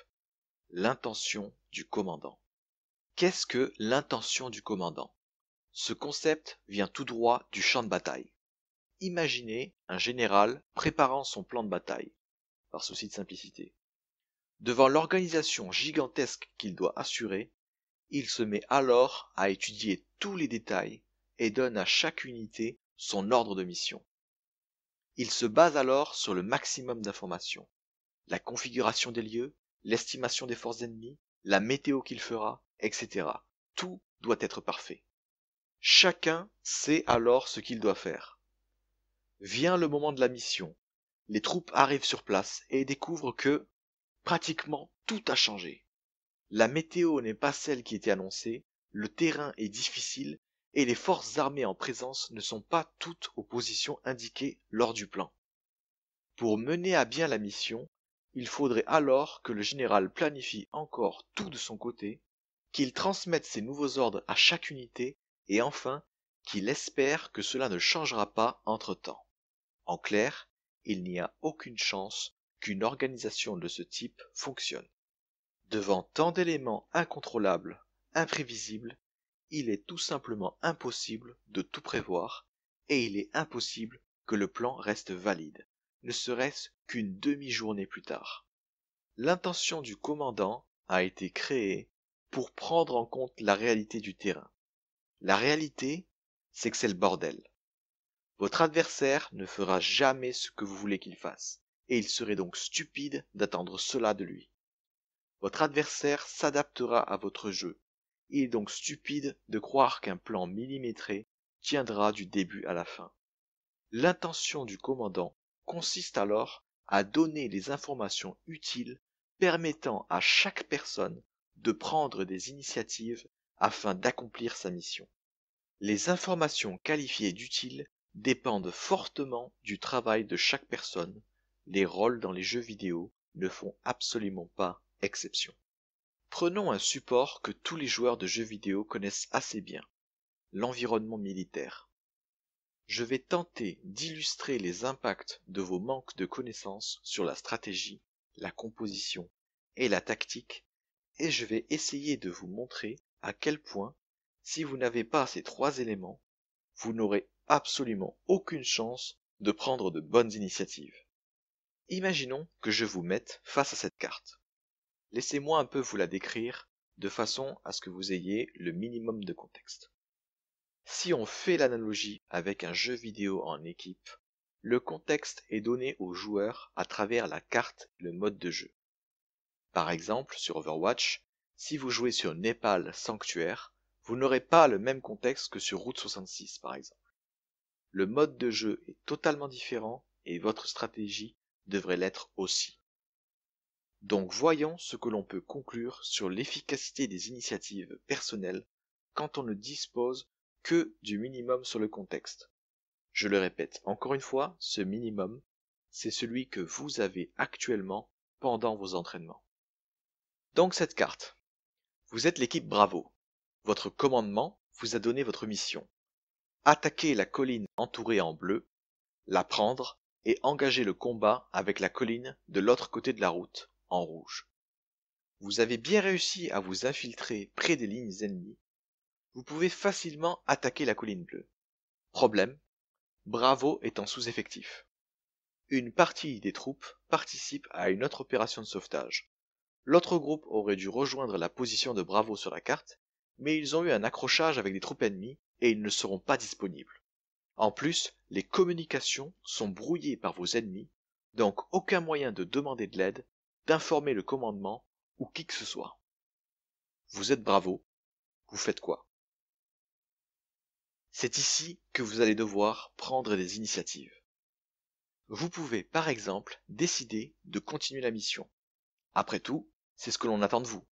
L'intention du commandant. Qu'est-ce que l'intention du commandant? Ce concept vient tout droit du champ de bataille. Imaginez un général préparant son plan de bataille, par souci de simplicité. Devant l'organisation gigantesque qu'il doit assurer, il se met alors à étudier tous les détails et donne à chaque unité son ordre de mission. Il se base alors sur le maximum d'informations, la configuration des lieux, l'estimation des forces ennemies, la météo qu'il fera, etc. Tout doit être parfait. Chacun sait alors ce qu'il doit faire. Vient le moment de la mission. Les troupes arrivent sur place et découvrent que, pratiquement, tout a changé. La météo n'est pas celle qui était annoncée, le terrain est difficile et les forces armées en présence ne sont pas toutes aux positions indiquées lors du plan. Pour mener à bien la mission, il faudrait alors que le général planifie encore tout de son côté, qu'il transmette ses nouveaux ordres à chaque unité et enfin qu'il espère que cela ne changera pas entre-temps. En clair, il n'y a aucune chance qu'une organisation de ce type fonctionne. Devant tant d'éléments incontrôlables, imprévisibles, il est tout simplement impossible de tout prévoir et il est impossible que le plan reste valide, ne serait-ce qu'une demi-journée plus tard. L'intention du commandant a été créée pour prendre en compte la réalité du terrain. La réalité, c'est que c'est le bordel. Votre adversaire ne fera jamais ce que vous voulez qu'il fasse, et il serait donc stupide d'attendre cela de lui. Votre adversaire s'adaptera à votre jeu. Il est donc stupide de croire qu'un plan millimétré tiendra du début à la fin. L'intention du commandant consiste alors à donner les informations utiles permettant à chaque personne de prendre des initiatives afin d'accomplir sa mission. Les informations qualifiées d'utiles dépendent fortement du travail de chaque personne. Les rôles dans les jeux vidéo ne font absolument pas exception. Prenons un support que tous les joueurs de jeux vidéo connaissent assez bien, l'environnement militaire. Je vais tenter d'illustrer les impacts de vos manques de connaissances sur la stratégie, la composition et la tactique, et je vais essayer de vous montrer à quel point, si vous n'avez pas ces trois éléments, vous n'aurez absolument aucune chance de prendre de bonnes initiatives. Imaginons que je vous mette face à cette carte. Laissez-moi un peu vous la décrire de façon à ce que vous ayez le minimum de contexte. Si on fait l'analogie avec un jeu vidéo en équipe, le contexte est donné aux joueurs à travers la carte et le mode de jeu. Par exemple, sur Overwatch, si vous jouez sur Népal Sanctuaire, vous n'aurez pas le même contexte que sur Route 66 par exemple. Le mode de jeu est totalement différent et votre stratégie devrait l'être aussi. Donc voyons ce que l'on peut conclure sur l'efficacité des initiatives personnelles quand on ne dispose que du minimum sur le contexte. Je le répète encore une fois, ce minimum, c'est celui que vous avez actuellement pendant vos entraînements. Donc cette carte, vous êtes l'équipe Bravo. Votre commandement vous a donné votre mission. Attaquer la colline entourée en bleu, la prendre et engager le combat avec la colline de l'autre côté de la route, en rouge. Vous avez bien réussi à vous infiltrer près des lignes ennemies. Vous pouvez facilement attaquer la colline bleue. Problème, Bravo est en sous-effectif. Une partie des troupes participe à une autre opération de sauvetage. L'autre groupe aurait dû rejoindre la position de Bravo sur la carte, mais ils ont eu un accrochage avec des troupes ennemies et ils ne seront pas disponibles. En plus, les communications sont brouillées par vos ennemis, donc aucun moyen de demander de l'aide, d'informer le commandement ou qui que ce soit. Vous êtes Bravo, vous faites quoi? C'est ici que vous allez devoir prendre des initiatives. Vous pouvez par exemple décider de continuer la mission. Après tout, c'est ce que l'on attend de vous.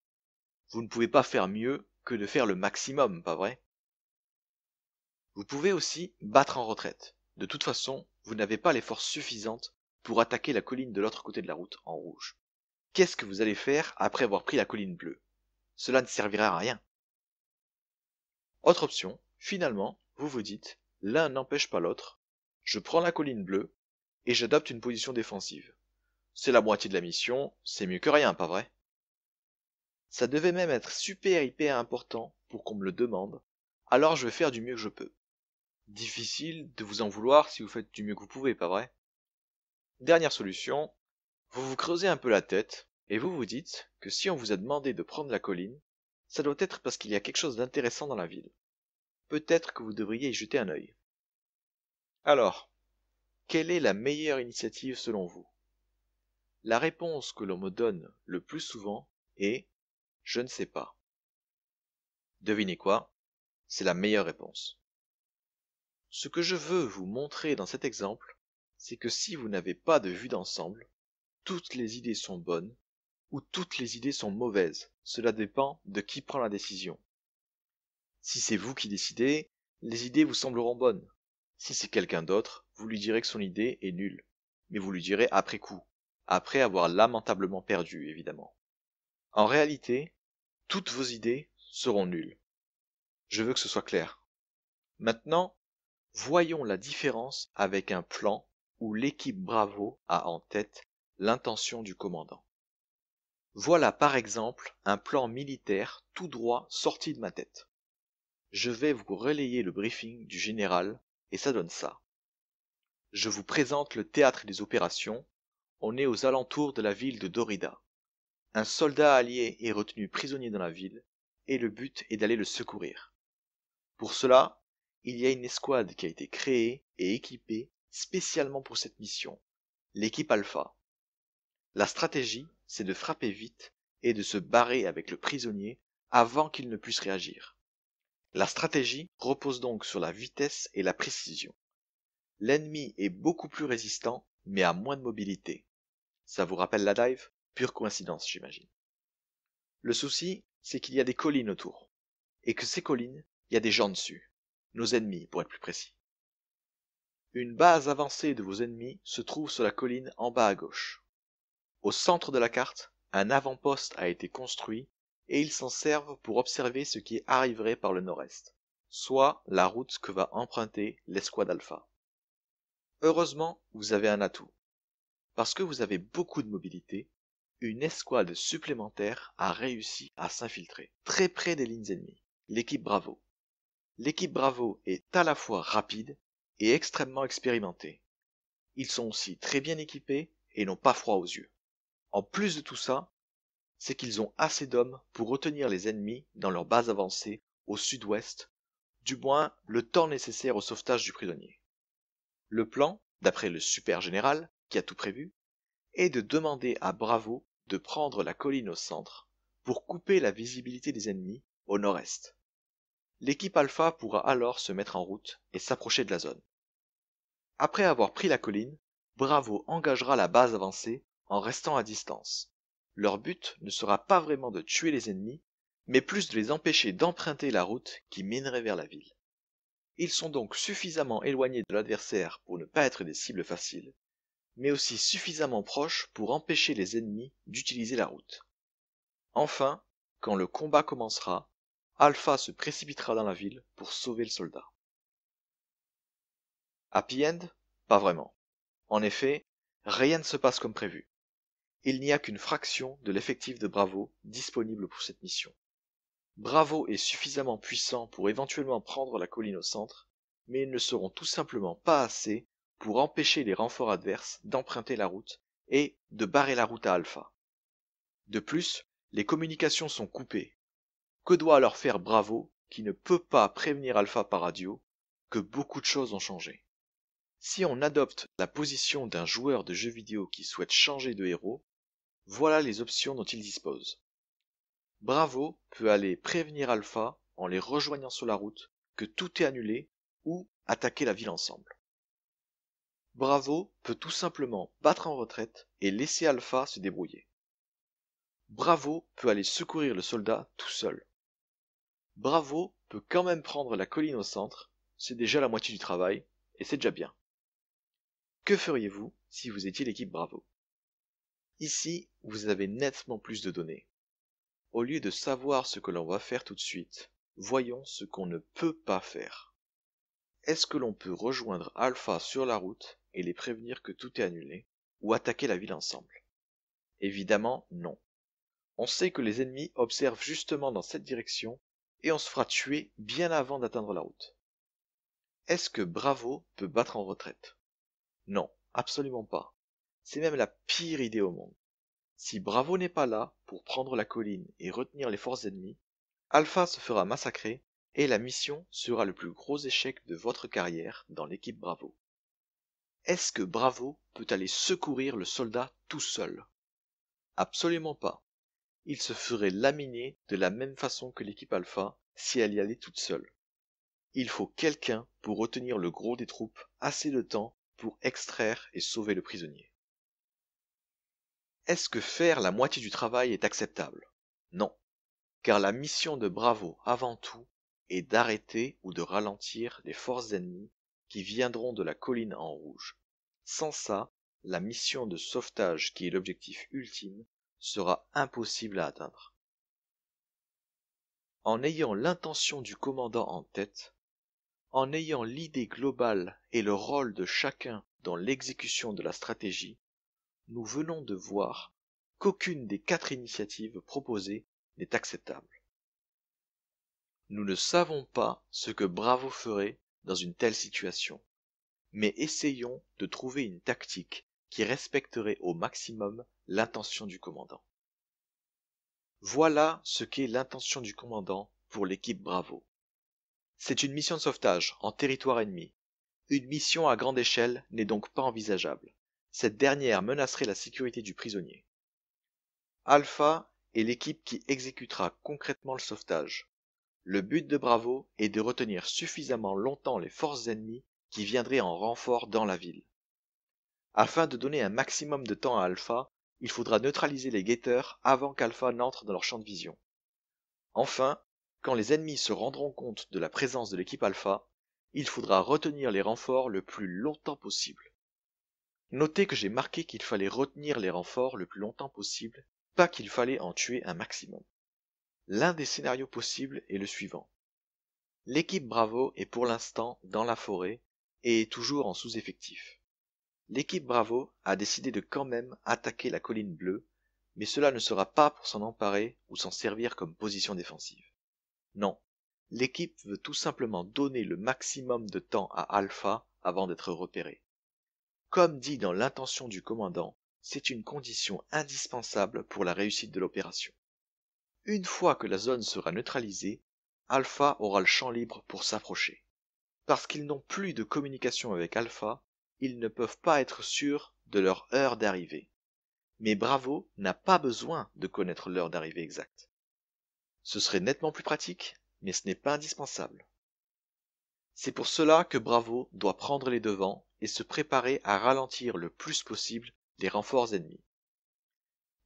Vous ne pouvez pas faire mieux que de faire le maximum, pas vrai? Vous pouvez aussi battre en retraite. De toute façon, vous n'avez pas les forces suffisantes pour attaquer la colline de l'autre côté de la route, en rouge. Qu'est-ce que vous allez faire après avoir pris la colline bleue? Cela ne servira à rien. Autre option, finalement, vous vous dites, l'un n'empêche pas l'autre, je prends la colline bleue et j'adopte une position défensive. C'est la moitié de la mission, c'est mieux que rien, pas vrai? Ça devait même être super hyper important pour qu'on me le demande, alors je vais faire du mieux que je peux. Difficile de vous en vouloir si vous faites du mieux que vous pouvez, pas vrai? Dernière solution, vous vous creusez un peu la tête et vous vous dites que si on vous a demandé de prendre la colline, ça doit être parce qu'il y a quelque chose d'intéressant dans la ville. Peut-être que vous devriez y jeter un œil. Alors, quelle est la meilleure initiative selon vous? La réponse que l'on me donne le plus souvent est « je ne sais pas ». Devinez quoi? C'est la meilleure réponse. Ce que je veux vous montrer dans cet exemple, c'est que si vous n'avez pas de vue d'ensemble, toutes les idées sont bonnes ou toutes les idées sont mauvaises. Cela dépend de qui prend la décision. Si c'est vous qui décidez, les idées vous sembleront bonnes. Si c'est quelqu'un d'autre, vous lui direz que son idée est nulle. Mais vous lui direz après coup, après avoir lamentablement perdu, évidemment. En réalité, toutes vos idées seront nulles. Je veux que ce soit clair. Maintenant, voyons la différence avec un plan où l'équipe Bravo a en tête l'intention du commandant. Voilà par exemple un plan militaire tout droit sorti de ma tête. Je vais vous relayer le briefing du général et ça donne ça. Je vous présente le théâtre des opérations. On est aux alentours de la ville de Dorida. Un soldat allié est retenu prisonnier dans la ville et le but est d'aller le secourir. Pour cela, il y a une escouade qui a été créée et équipée spécialement pour cette mission, l'équipe Alpha. La stratégie, c'est de frapper vite et de se barrer avec le prisonnier avant qu'il ne puisse réagir. La stratégie repose donc sur la vitesse et la précision. L'ennemi est beaucoup plus résistant, mais a moins de mobilité. Ça vous rappelle la dive? Pure coïncidence, j'imagine. Le souci, c'est qu'il y a des collines autour, et que ces collines, il y a des gens dessus. Nos ennemis, pour être plus précis. Une base avancée de vos ennemis se trouve sur la colline en bas à gauche. Au centre de la carte, un avant-poste a été construit et ils s'en servent pour observer ce qui arriverait par le nord-est, soit la route que va emprunter l'escouade alpha. Heureusement, vous avez un atout. Parce que vous avez beaucoup de mobilité, une escouade supplémentaire a réussi à s'infiltrer très près des lignes ennemies, l'équipe Bravo. L'équipe Bravo est à la fois rapide et extrêmement expérimentée. Ils sont aussi très bien équipés et n'ont pas froid aux yeux. En plus de tout ça, c'est qu'ils ont assez d'hommes pour retenir les ennemis dans leur base avancée au sud-ouest, du moins le temps nécessaire au sauvetage du prisonnier. Le plan, d'après le super général, qui a tout prévu, est de demander à Bravo de prendre la colline au centre pour couper la visibilité des ennemis au nord-est. L'équipe Alpha pourra alors se mettre en route et s'approcher de la zone. Après avoir pris la colline, Bravo engagera la base avancée en restant à distance. Leur but ne sera pas vraiment de tuer les ennemis, mais plus de les empêcher d'emprunter la route qui mènerait vers la ville. Ils sont donc suffisamment éloignés de l'adversaire pour ne pas être des cibles faciles, mais aussi suffisamment proches pour empêcher les ennemis d'utiliser la route. Enfin, quand le combat commencera, Alpha se précipitera dans la ville pour sauver le soldat. Happy End? Pas vraiment. En effet, rien ne se passe comme prévu. Il n'y a qu'une fraction de l'effectif de Bravo disponible pour cette mission. Bravo est suffisamment puissant pour éventuellement prendre la colline au centre, mais ils ne seront tout simplement pas assez pour empêcher les renforts adverses d'emprunter la route et de barrer la route à Alpha. De plus, les communications sont coupées. Que doit alors faire Bravo, qui ne peut pas prévenir Alpha par radio que beaucoup de choses ont changé? Si on adopte la position d'un joueur de jeux vidéo qui souhaite changer de héros, voilà les options dont il dispose. Bravo peut aller prévenir Alpha en les rejoignant sur la route que tout est annulé ou attaquer la ville ensemble. Bravo peut tout simplement battre en retraite et laisser Alpha se débrouiller. Bravo peut aller secourir le soldat tout seul. Bravo peut quand même prendre la colline au centre, c'est déjà la moitié du travail, et c'est déjà bien. Que feriez-vous si vous étiez l'équipe Bravo? Ici, vous avez nettement plus de données. Au lieu de savoir ce que l'on va faire tout de suite, voyons ce qu'on ne peut pas faire. Est-ce que l'on peut rejoindre Alpha sur la route et les prévenir que tout est annulé, ou attaquer la ville ensemble? Évidemment, non. On sait que les ennemis observent justement dans cette direction, et on se fera tuer bien avant d'atteindre la route. Est-ce que Bravo peut battre en retraite? Non, absolument pas. C'est même la pire idée au monde. Si Bravo n'est pas là pour prendre la colline et retenir les forces ennemies, Alpha se fera massacrer et la mission sera le plus gros échec de votre carrière dans l'équipe Bravo. Est-ce que Bravo peut aller secourir le soldat tout seul? Absolument pas. Il se ferait laminer de la même façon que l'équipe Alpha si elle y allait toute seule. Il faut quelqu'un pour retenir le gros des troupes assez de temps pour extraire et sauver le prisonnier. Est-ce que faire la moitié du travail est acceptable? Non, car la mission de Bravo avant tout est d'arrêter ou de ralentir les forces ennemies qui viendront de la colline en rouge. Sans ça, la mission de sauvetage qui est l'objectif ultime sera impossible à atteindre. En ayant l'intention du commandant en tête, en ayant l'idée globale et le rôle de chacun dans l'exécution de la stratégie, nous venons de voir qu'aucune des 4 initiatives proposées n'est acceptable. Nous ne savons pas ce que Bravo ferait dans une telle situation, mais essayons de trouver une tactique qui respecterait au maximum l'intention du commandant. Voilà ce qu'est l'intention du commandant pour l'équipe Bravo. C'est une mission de sauvetage en territoire ennemi. Une mission à grande échelle n'est donc pas envisageable. Cette dernière menacerait la sécurité du prisonnier. Alpha est l'équipe qui exécutera concrètement le sauvetage. Le but de Bravo est de retenir suffisamment longtemps les forces ennemies qui viendraient en renfort dans la ville. Afin de donner un maximum de temps à Alpha, il faudra neutraliser les guetteurs avant qu'Alpha n'entre dans leur champ de vision. Enfin, quand les ennemis se rendront compte de la présence de l'équipe Alpha, il faudra retenir les renforts le plus longtemps possible. Notez que j'ai marqué qu'il fallait retenir les renforts le plus longtemps possible, pas qu'il fallait en tuer un maximum. L'un des scénarios possibles est le suivant. L'équipe Bravo est pour l'instant dans la forêt et est toujours en sous-effectif. L'équipe Bravo a décidé de quand même attaquer la colline bleue, mais cela ne sera pas pour s'en emparer ou s'en servir comme position défensive. Non, l'équipe veut tout simplement donner le maximum de temps à Alpha avant d'être repéré. Comme dit dans l'intention du commandant, c'est une condition indispensable pour la réussite de l'opération. Une fois que la zone sera neutralisée, Alpha aura le champ libre pour s'approcher. Parce qu'ils n'ont plus de communication avec Alpha, ils ne peuvent pas être sûrs de leur heure d'arrivée. Mais Bravo n'a pas besoin de connaître l'heure d'arrivée exacte. Ce serait nettement plus pratique, mais ce n'est pas indispensable. C'est pour cela que Bravo doit prendre les devants et se préparer à ralentir le plus possible les renforts ennemis.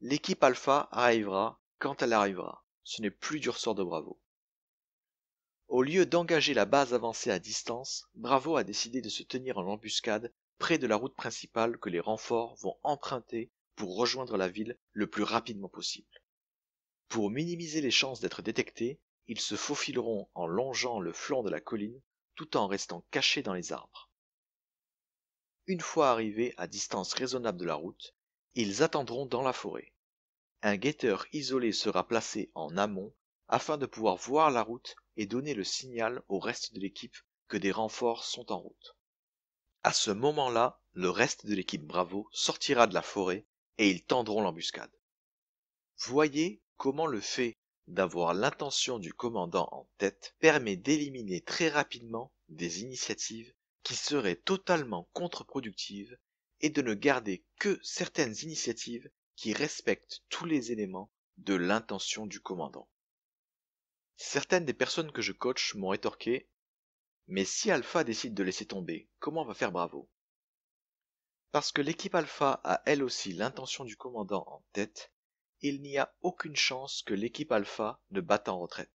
L'équipe Alpha arrivera quand elle arrivera, ce n'est plus du ressort de Bravo. Au lieu d'engager la base avancée à distance, Bravo a décidé de se tenir en embuscade près de la route principale que les renforts vont emprunter pour rejoindre la ville le plus rapidement possible. Pour minimiser les chances d'être détectés, ils se faufileront en longeant le flanc de la colline tout en restant cachés dans les arbres. Une fois arrivés à distance raisonnable de la route, ils attendront dans la forêt. Un guetteur isolé sera placé en amont afin de pouvoir voir la route et donner le signal au reste de l'équipe que des renforts sont en route. À ce moment-là, le reste de l'équipe Bravo sortira de la forêt et ils tendront l'embuscade. Voyez comment le fait d'avoir l'intention du commandant en tête permet d'éliminer très rapidement des initiatives qui seraient totalement contre-productives et de ne garder que certaines initiatives qui respectent tous les éléments de l'intention du commandant. Certaines des personnes que je coach m'ont rétorqué « Mais si Alpha décide de laisser tomber, comment va faire Bravo ?» Parce que l'équipe Alpha a elle aussi l'intention du commandant en tête, il n'y a aucune chance que l'équipe Alpha ne batte en retraite.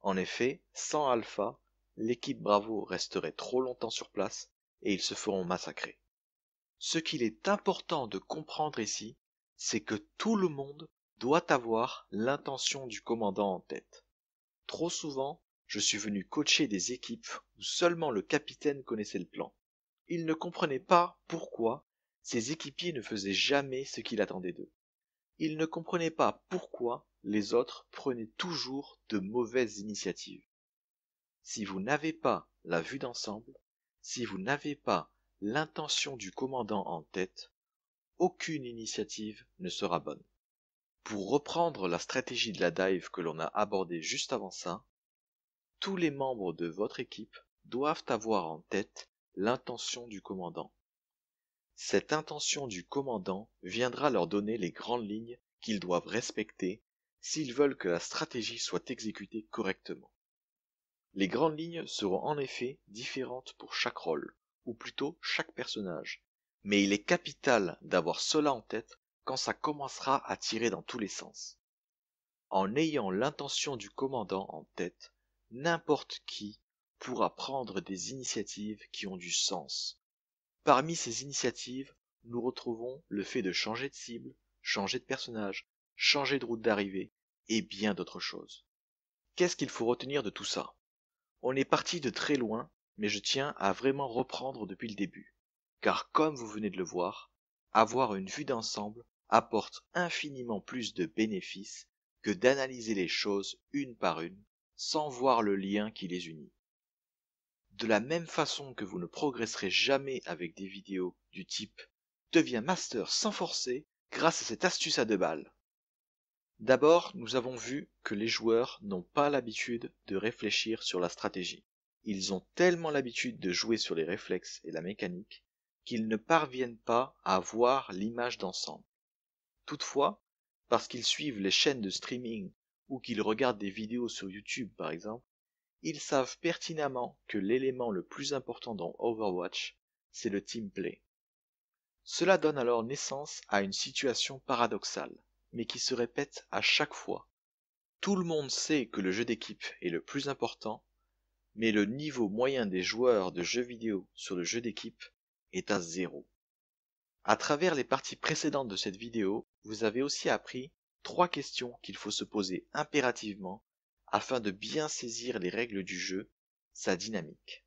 En effet, sans Alpha, l'équipe Bravo resterait trop longtemps sur place et ils se feront massacrer. Ce qu'il est important de comprendre ici, c'est que tout le monde doit avoir l'intention du commandant en tête. Trop souvent, je suis venu coacher des équipes où seulement le capitaine connaissait le plan. Il ne comprenait pas pourquoi ses équipiers ne faisaient jamais ce qu'il attendait d'eux. Il ne comprenait pas pourquoi les autres prenaient toujours de mauvaises initiatives. Si vous n'avez pas la vue d'ensemble, si vous n'avez pas l'intention du commandant en tête, aucune initiative ne sera bonne. Pour reprendre la stratégie de la dive que l'on a abordée juste avant ça, tous les membres de votre équipe doivent avoir en tête l'intention du commandant. Cette intention du commandant viendra leur donner les grandes lignes qu'ils doivent respecter s'ils veulent que la stratégie soit exécutée correctement. Les grandes lignes seront en effet différentes pour chaque rôle, ou plutôt chaque personnage, mais il est capital d'avoir cela en tête quand ça commencera à tirer dans tous les sens. En ayant l'intention du commandant en tête, n'importe qui pourra prendre des initiatives qui ont du sens. Parmi ces initiatives, nous retrouvons le fait de changer de cible, changer de personnage, changer de route d'arrivée, et bien d'autres choses. Qu'est-ce qu'il faut retenir de tout ça? On est parti de très loin, mais je tiens à vraiment reprendre depuis le début. Car comme vous venez de le voir, avoir une vue d'ensemble apporte infiniment plus de bénéfices que d'analyser les choses une par une, sans voir le lien qui les unit. De la même façon que vous ne progresserez jamais avec des vidéos du type « Deviens master sans forcer grâce à cette astuce à 2 balles ». D'abord, nous avons vu que les joueurs n'ont pas l'habitude de réfléchir sur la stratégie. Ils ont tellement l'habitude de jouer sur les réflexes et la mécanique qu'ils ne parviennent pas à voir l'image d'ensemble. Toutefois, parce qu'ils suivent les chaînes de streaming ou qu'ils regardent des vidéos sur YouTube par exemple, ils savent pertinemment que l'élément le plus important dans Overwatch, c'est le team play. Cela donne alors naissance à une situation paradoxale, mais qui se répète à chaque fois. Tout le monde sait que le jeu d'équipe est le plus important, mais le niveau moyen des joueurs de jeux vidéo sur le jeu d'équipe est à 0. À travers les parties précédentes de cette vidéo, vous avez aussi appris 3 questions qu'il faut se poser impérativement afin de bien saisir les règles du jeu, sa dynamique.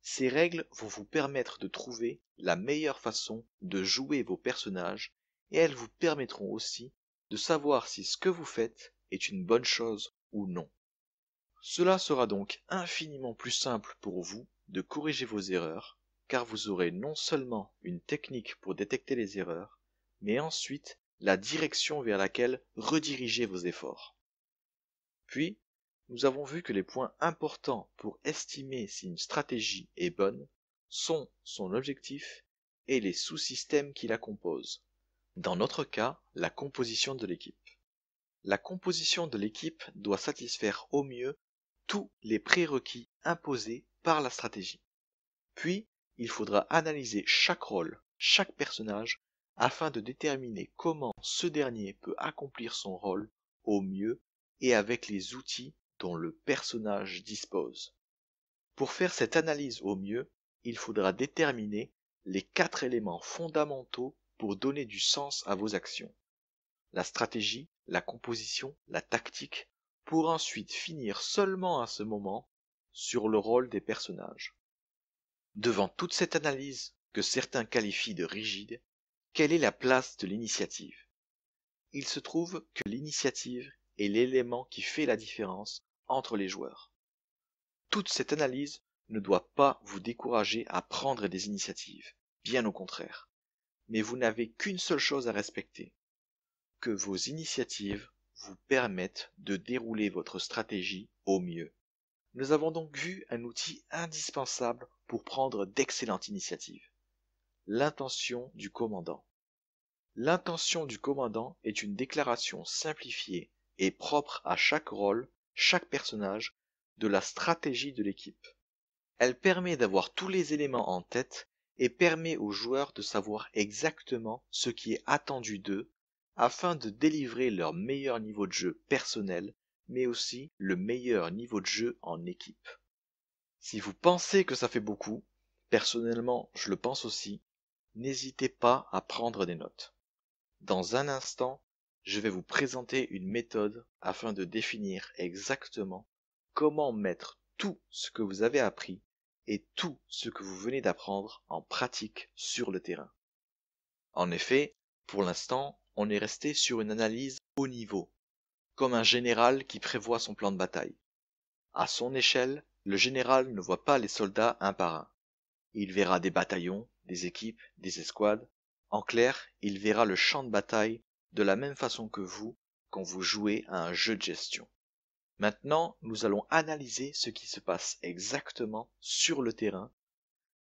Ces règles vont vous permettre de trouver la meilleure façon de jouer vos personnages et elles vous permettront aussi de savoir si ce que vous faites est une bonne chose ou non. Cela sera donc infiniment plus simple pour vous de corriger vos erreurs, car vous aurez non seulement une technique pour détecter les erreurs, mais ensuite la direction vers laquelle rediriger vos efforts. Puis, nous avons vu que les points importants pour estimer si une stratégie est bonne sont son objectif et les sous-systèmes qui la composent. Dans notre cas, la composition de l'équipe. La composition de l'équipe doit satisfaire au mieux tous les prérequis imposés par la stratégie. Puis, il faudra analyser chaque rôle, chaque personnage, afin de déterminer comment ce dernier peut accomplir son rôle au mieux et avec les outils dont le personnage dispose. Pour faire cette analyse au mieux, il faudra déterminer les 4 éléments fondamentaux pour donner du sens à vos actions. La stratégie, la composition, la tactique, pour ensuite finir seulement à ce moment sur le rôle des personnages. Devant toute cette analyse que certains qualifient de rigide, quelle est la place de l'initiative? Il se trouve que l'initiative est l'élément qui fait la différence entre les joueurs. Toute cette analyse ne doit pas vous décourager à prendre des initiatives, bien au contraire. Mais vous n'avez qu'une seule chose à respecter, que vos initiatives vous permettent de dérouler votre stratégie au mieux. Nous avons donc vu un outil indispensable pour prendre d'excellentes initiatives. L'intention du commandant. L'intention du commandant est une déclaration simplifiée et propre à chaque rôle, chaque personnage, de la stratégie de l'équipe. Elle permet d'avoir tous les éléments en tête et permet aux joueurs de savoir exactement ce qui est attendu d'eux afin de délivrer leur meilleur niveau de jeu personnel, mais aussi le meilleur niveau de jeu en équipe. Si vous pensez que ça fait beaucoup, personnellement je le pense aussi, n'hésitez pas à prendre des notes. Dans un instant, je vais vous présenter une méthode afin de définir exactement comment mettre tout ce que vous avez appris et tout ce que vous venez d'apprendre en pratique sur le terrain. En effet, pour l'instant, on est resté sur une analyse haut niveau, comme un général qui prévoit son plan de bataille. À son échelle, le général ne voit pas les soldats un par un. Il verra des bataillons, des équipes, des escouades. En clair, il verra le champ de bataille de la même façon que vous quand vous jouez à un jeu de gestion. Maintenant, nous allons analyser ce qui se passe exactement sur le terrain,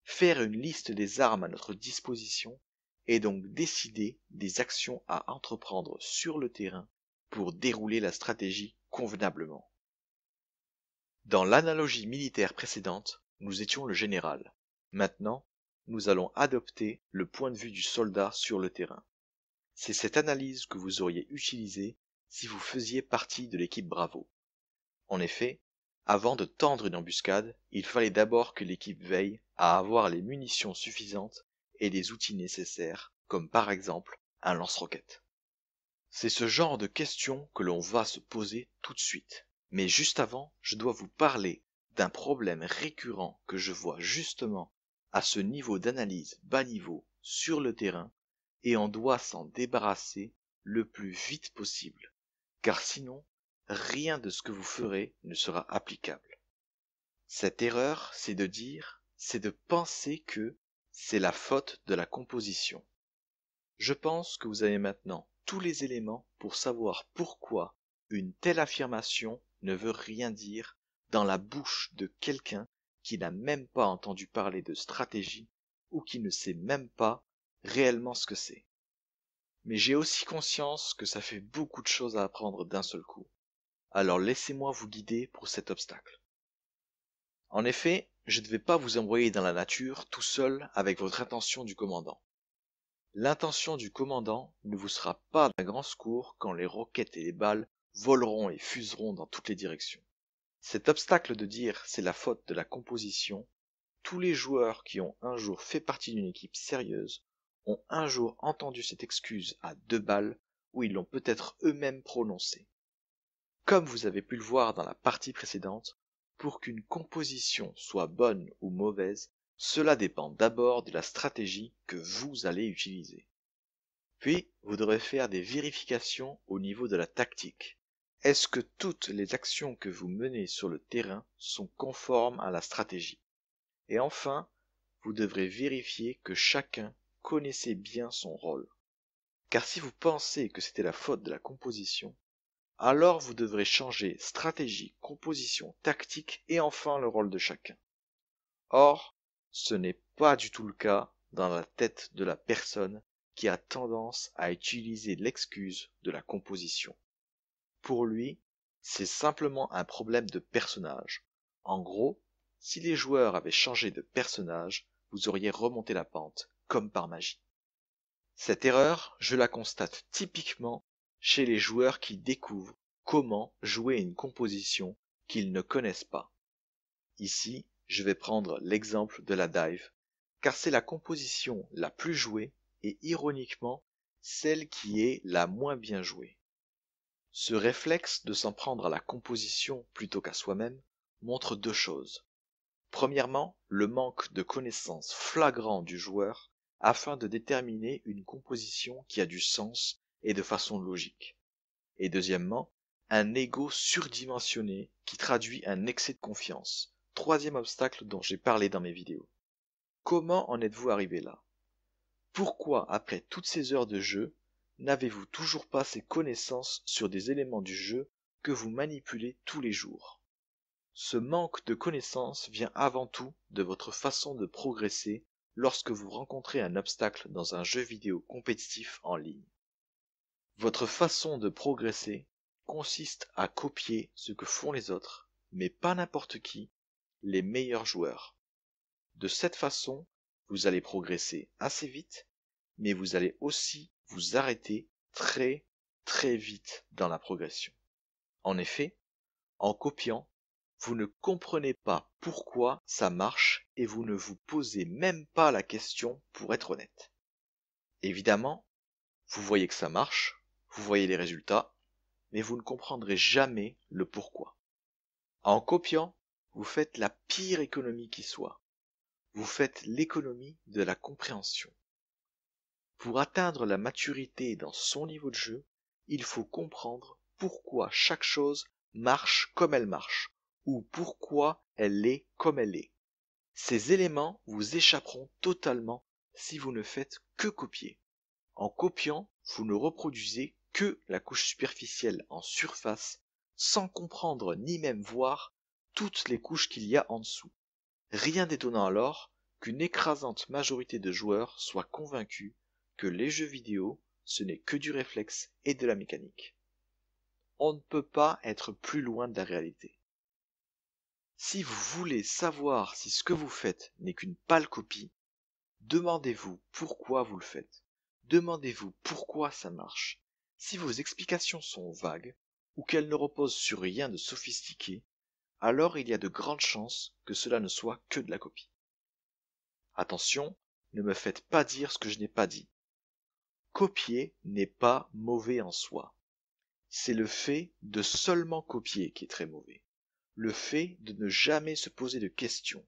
faire une liste des armes à notre disposition et donc décider des actions à entreprendre sur le terrain pour dérouler la stratégie convenablement. Dans l'analogie militaire précédente, nous étions le général. Maintenant, nous allons adopter le point de vue du soldat sur le terrain. C'est cette analyse que vous auriez utilisée si vous faisiez partie de l'équipe Bravo. En effet, avant de tendre une embuscade, il fallait d'abord que l'équipe veille à avoir les munitions suffisantes et les outils nécessaires, comme par exemple un lance-roquette. C'est ce genre de questions que l'on va se poser tout de suite. Mais juste avant, je dois vous parler d'un problème récurrent que je vois justement à ce niveau d'analyse bas niveau sur le terrain et on doit s'en débarrasser le plus vite possible, car sinon, rien de ce que vous ferez ne sera applicable. Cette erreur, c'est de penser que c'est la faute de la composition. Je pense que vous avez maintenant tous les éléments pour savoir pourquoi une telle affirmation ne veut rien dire dans la bouche de quelqu'un qui n'a même pas entendu parler de stratégie ou qui ne sait même pas réellement ce que c'est. Mais j'ai aussi conscience que ça fait beaucoup de choses à apprendre d'un seul coup. Alors laissez-moi vous guider pour cet obstacle. En effet, je ne vais pas vous envoyer dans la nature tout seul avec votre intention du commandant. L'intention du commandant ne vous sera pas d'un grand secours quand les roquettes et les balles voleront et fuseront dans toutes les directions. Cet obstacle de dire c'est la faute de la composition, tous les joueurs qui ont un jour fait partie d'une équipe sérieuse ont un jour entendu cette excuse à 2 balles ou ils l'ont peut-être eux-mêmes prononcée. Comme vous avez pu le voir dans la partie précédente, pour qu'une composition soit bonne ou mauvaise, cela dépend d'abord de la stratégie que vous allez utiliser. Puis, vous devrez faire des vérifications au niveau de la tactique. Est-ce que toutes les actions que vous menez sur le terrain sont conformes à la stratégie? Et enfin, vous devrez vérifier que chacun connaissait bien son rôle. Car si vous pensez que c'était la faute de la composition, alors vous devrez changer stratégie, composition, tactique et enfin le rôle de chacun. Or, ce n'est pas du tout le cas dans la tête de la personne qui a tendance à utiliser l'excuse de la composition. Pour lui, c'est simplement un problème de personnage. En gros, si les joueurs avaient changé de personnage, vous auriez remonté la pente, comme par magie. Cette erreur, je la constate typiquement chez les joueurs qui découvrent comment jouer une composition qu'ils ne connaissent pas. Ici, je vais prendre l'exemple de la dive, car c'est la composition la plus jouée et ironiquement celle qui est la moins bien jouée. Ce réflexe de s'en prendre à la composition plutôt qu'à soi-même montre 2 choses. Premièrement, le manque de connaissance flagrant du joueur afin de déterminer une composition qui a du sens et de façon logique. Et deuxièmement, un ego surdimensionné qui traduit un excès de confiance. Troisième obstacle dont j'ai parlé dans mes vidéos. Comment en êtes-vous arrivé là? Pourquoi, après toutes ces heures de jeu, n'avez-vous toujours pas ces connaissances sur des éléments du jeu que vous manipulez tous les jours? Ce manque de connaissances vient avant tout de votre façon de progresser lorsque vous rencontrez un obstacle dans un jeu vidéo compétitif en ligne. Votre façon de progresser consiste à copier ce que font les autres, mais pas n'importe qui, les meilleurs joueurs. De cette façon, vous allez progresser assez vite, mais vous allez aussi vous arrêter très très vite dans la progression. En effet, en copiant, vous ne comprenez pas pourquoi ça marche et vous ne vous posez même pas la question pour être honnête. Évidemment, vous voyez que ça marche, vous voyez les résultats, mais vous ne comprendrez jamais le pourquoi. En copiant, vous faites la pire économie qui soit. Vous faites l'économie de la compréhension. Pour atteindre la maturité dans son niveau de jeu, il faut comprendre pourquoi chaque chose marche comme elle marche, ou pourquoi elle est comme elle est. Ces éléments vous échapperont totalement si vous ne faites que copier. En copiant, vous ne reproduisez que la couche superficielle en surface, sans comprendre ni même voir toutes les couches qu'il y a en dessous. Rien d'étonnant alors qu'une écrasante majorité de joueurs soient convaincus que les jeux vidéo, ce n'est que du réflexe et de la mécanique. On ne peut pas être plus loin de la réalité. Si vous voulez savoir si ce que vous faites n'est qu'une pâle copie, demandez-vous pourquoi vous le faites. Demandez-vous pourquoi ça marche. Si vos explications sont vagues, ou qu'elles ne reposent sur rien de sophistiqué, alors il y a de grandes chances que cela ne soit que de la copie. Attention, ne me faites pas dire ce que je n'ai pas dit. Copier n'est pas mauvais en soi. C'est le fait de seulement copier qui est très mauvais. Le fait de ne jamais se poser de questions.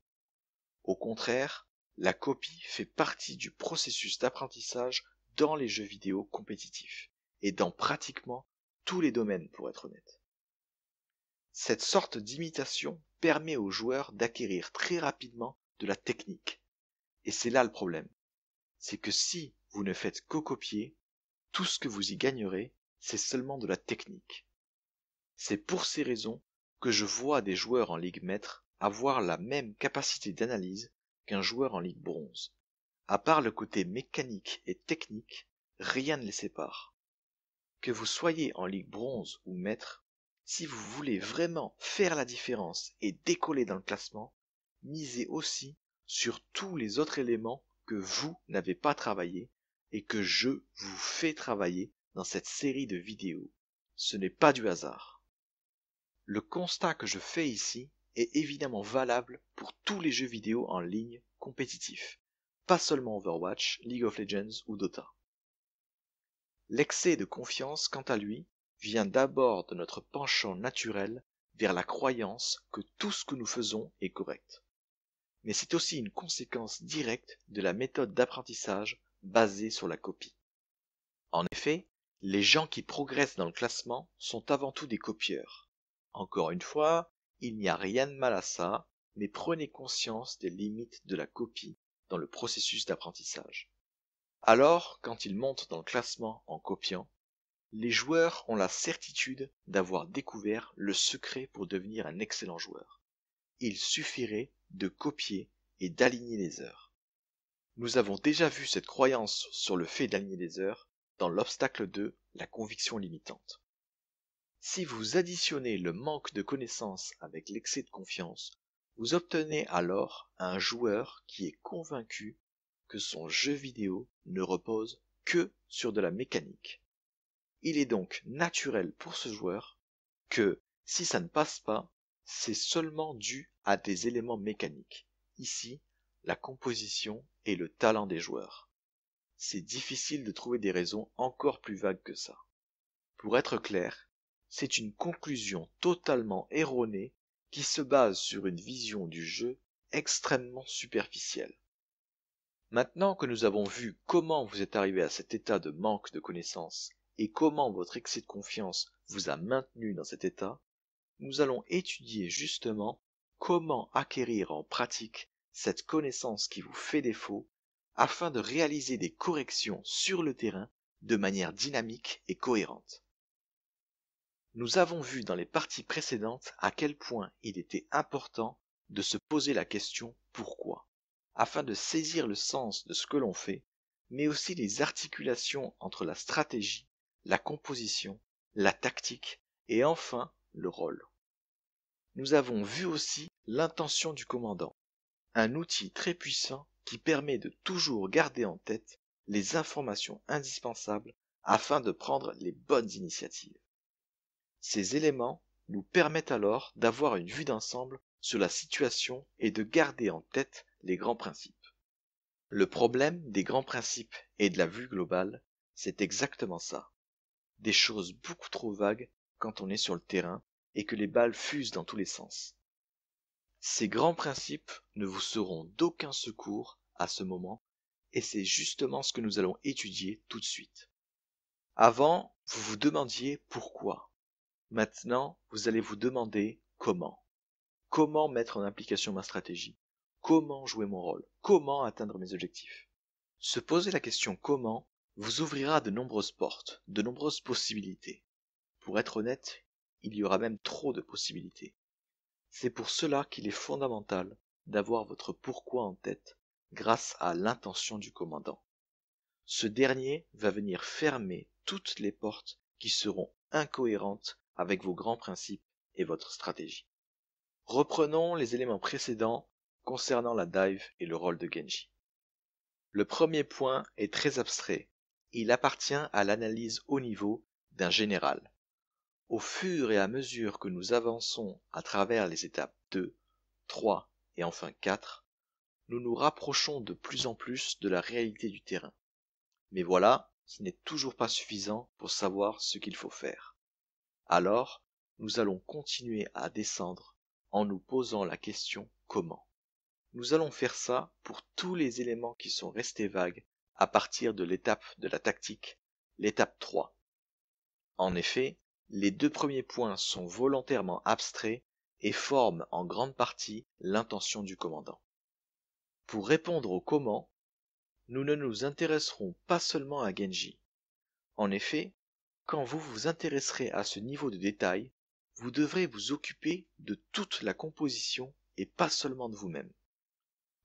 Au contraire, la copie fait partie du processus d'apprentissage dans les jeux vidéo compétitifs, et dans pratiquement tous les domaines pour être honnête. Cette sorte d'imitation permet aux joueurs d'acquérir très rapidement de la technique. Et c'est là le problème. C'est que si vous ne faites que copier, tout ce que vous y gagnerez, c'est seulement de la technique. C'est pour ces raisons que je vois des joueurs en Ligue Maître avoir la même capacité d'analyse qu'un joueur en Ligue Bronze. À part le côté mécanique et technique, rien ne les sépare. Que vous soyez en Ligue Bronze ou Maître, si vous voulez vraiment faire la différence et décoller dans le classement, misez aussi sur tous les autres éléments que vous n'avez pas travaillé et que je vous fais travailler dans cette série de vidéos. Ce n'est pas du hasard. Le constat que je fais ici est évidemment valable pour tous les jeux vidéo en ligne compétitifs, pas seulement Overwatch, League of Legends ou Dota. L'excès de confiance, quant à lui, vient d'abord de notre penchant naturel vers la croyance que tout ce que nous faisons est correct. Mais c'est aussi une conséquence directe de la méthode d'apprentissage basée sur la copie. En effet, les gens qui progressent dans le classement sont avant tout des copieurs. Encore une fois, il n'y a rien de mal à ça, mais prenez conscience des limites de la copie dans le processus d'apprentissage. Alors, quand ils montent dans le classement en copiant, les joueurs ont la certitude d'avoir découvert le secret pour devenir un excellent joueur. Il suffirait de copier et d'aligner les heures. Nous avons déjà vu cette croyance sur le fait d'aligner les heures dans l'obstacle 2, la conviction limitante. Si vous additionnez le manque de connaissances avec l'excès de confiance, vous obtenez alors un joueur qui est convaincu que son jeu vidéo ne repose que sur de la mécanique. Il est donc naturel pour ce joueur que, si ça ne passe pas, c'est seulement dû à des éléments mécaniques. Ici, la composition et le talent des joueurs. C'est difficile de trouver des raisons encore plus vagues que ça. Pour être clair, c'est une conclusion totalement erronée qui se base sur une vision du jeu extrêmement superficielle. Maintenant que nous avons vu comment vous êtes arrivé à cet état de manque de connaissances et comment votre excès de confiance vous a maintenu dans cet état, nous allons étudier justement comment acquérir en pratique cette connaissance qui vous fait défaut afin de réaliser des corrections sur le terrain de manière dynamique et cohérente. Nous avons vu dans les parties précédentes à quel point il était important de se poser la question pourquoi, afin de saisir le sens de ce que l'on fait, mais aussi les articulations entre la stratégie, la composition, la tactique et enfin le rôle. Nous avons vu aussi l'intention du commandant, un outil très puissant qui permet de toujours garder en tête les informations indispensables afin de prendre les bonnes initiatives. Ces éléments nous permettent alors d'avoir une vue d'ensemble sur la situation et de garder en tête les grands principes. Le problème des grands principes et de la vue globale, c'est exactement ça. Des choses beaucoup trop vagues quand on est sur le terrain et que les balles fusent dans tous les sens. Ces grands principes ne vous seront d'aucun secours à ce moment et c'est justement ce que nous allons étudier tout de suite. Avant, vous vous demandiez pourquoi. Maintenant, vous allez vous demander comment. Comment mettre en application ma stratégie? Comment jouer mon rôle? Comment atteindre mes objectifs? Se poser la question comment vous ouvrira de nombreuses portes, de nombreuses possibilités. Pour être honnête, il y aura même trop de possibilités. C'est pour cela qu'il est fondamental d'avoir votre pourquoi en tête grâce à l'intention du commandant. Ce dernier va venir fermer toutes les portes qui seront incohérentes avec vos grands principes et votre stratégie. Reprenons les éléments précédents concernant la dive et le rôle de Genji. Le premier point est très abstrait. Il appartient à l'analyse haut niveau d'un général. Au fur et à mesure que nous avançons à travers les étapes 2, 3 et enfin 4, nous nous rapprochons de plus en plus de la réalité du terrain. Mais voilà, ce n'est toujours pas suffisant pour savoir ce qu'il faut faire. Alors, nous allons continuer à descendre en nous posant la question comment. Nous allons faire ça pour tous les éléments qui sont restés vagues à partir de l'étape de la tactique, l'étape 3. En effet, les deux premiers points sont volontairement abstraits et forment en grande partie l'intention du commandant. Pour répondre au comment, nous ne nous intéresserons pas seulement à Genji. En effet, quand vous vous intéresserez à ce niveau de détail, vous devrez vous occuper de toute la composition et pas seulement de vous-même.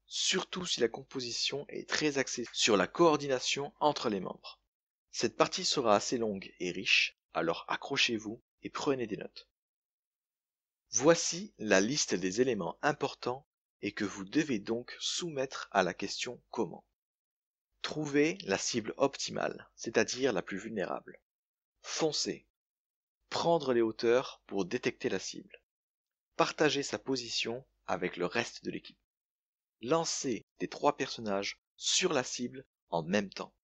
Surtout si la composition est très axée sur la coordination entre les membres. Cette partie sera assez longue et riche, alors accrochez-vous et prenez des notes. Voici la liste des éléments importants et que vous devez donc soumettre à la question comment. Trouver la cible optimale, c'est-à-dire la plus vulnérable. Foncer. Prendre les hauteurs pour détecter la cible. Partager sa position avec le reste de l'équipe. Lancer les 3 personnages sur la cible en même temps.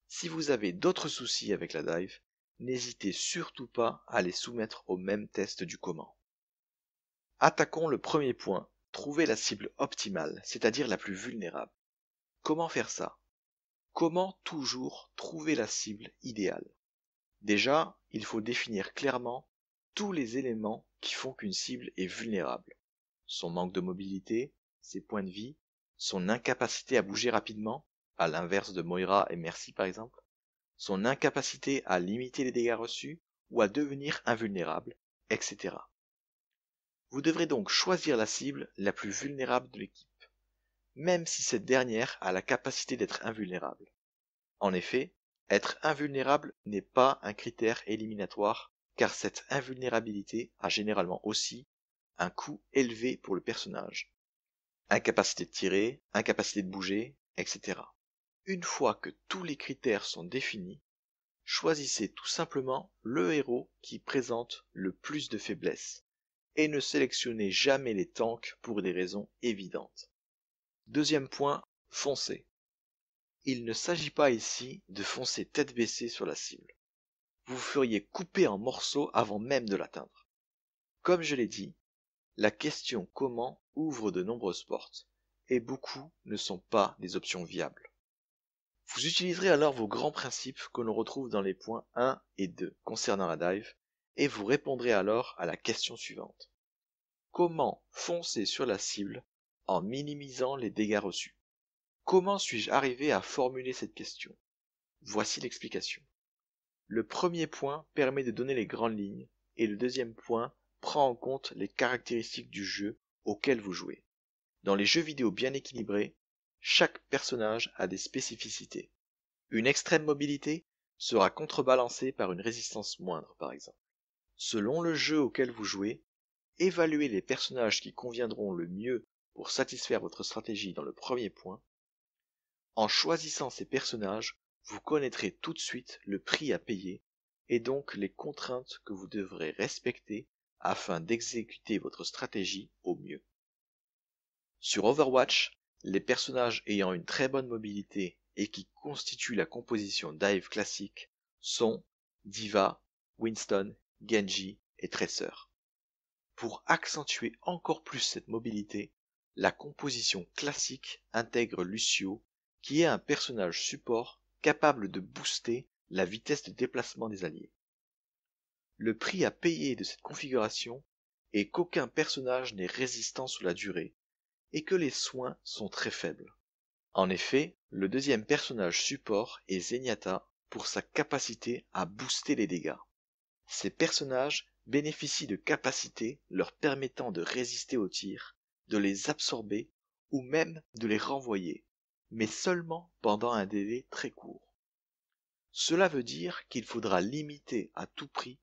Si vous avez d'autres soucis avec la dive, n'hésitez surtout pas à les soumettre au même test du comment. Attaquons le premier point, trouver la cible optimale, c'est-à-dire la plus vulnérable. Comment faire ça? Comment toujours trouver la cible idéale? Déjà, il faut définir clairement tous les éléments qui font qu'une cible est vulnérable. Son manque de mobilité, ses points de vie, son incapacité à bouger rapidement, à l'inverse de Moira et Mercy par exemple, son incapacité à limiter les dégâts reçus ou à devenir invulnérable, etc. Vous devrez donc choisir la cible la plus vulnérable de l'équipe, même si cette dernière a la capacité d'être invulnérable. En effet, être invulnérable n'est pas un critère éliminatoire, car cette invulnérabilité a généralement aussi un coût élevé pour le personnage. Incapacité de tirer, incapacité de bouger, etc. Une fois que tous les critères sont définis, choisissez tout simplement le héros qui présente le plus de faiblesses, et ne sélectionnez jamais les tanks pour des raisons évidentes. Deuxième point, foncez. Il ne s'agit pas ici de foncer tête baissée sur la cible. Vous vous feriez couper en morceaux avant même de l'atteindre. Comme je l'ai dit, la question comment ouvre de nombreuses portes, et beaucoup ne sont pas des options viables. Vous utiliserez alors vos grands principes que l'on retrouve dans les points 1 et 2 concernant la dive, et vous répondrez alors à la question suivante. Comment foncer sur la cible en minimisant les dégâts reçus? Comment suis-je arrivé à formuler cette question? Voici l'explication. Le premier point permet de donner les grandes lignes, et le deuxième point prend en compte les caractéristiques du jeu auquel vous jouez. Dans les jeux vidéo bien équilibrés, chaque personnage a des spécificités. Une extrême mobilité sera contrebalancée par une résistance moindre, par exemple. Selon le jeu auquel vous jouez, évaluez les personnages qui conviendront le mieux pour satisfaire votre stratégie dans le premier point. En choisissant ces personnages, vous connaîtrez tout de suite le prix à payer et donc les contraintes que vous devrez respecter afin d'exécuter votre stratégie au mieux. Sur Overwatch, les personnages ayant une très bonne mobilité et qui constituent la composition dive classique sont D.Va, Winston, Genji et Tracer. Pour accentuer encore plus cette mobilité, la composition classique intègre Lucio, qui est un personnage support capable de booster la vitesse de déplacement des alliés. Le prix à payer de cette configuration est qu'aucun personnage n'est résistant sous la durée, et que les soins sont très faibles. En effet, le deuxième personnage support est Zenyatta pour sa capacité à booster les dégâts. Ces personnages bénéficient de capacités leur permettant de résister aux tirs, de les absorber ou même de les renvoyer, mais seulement pendant un délai très court. Cela veut dire qu'il faudra limiter à tout prix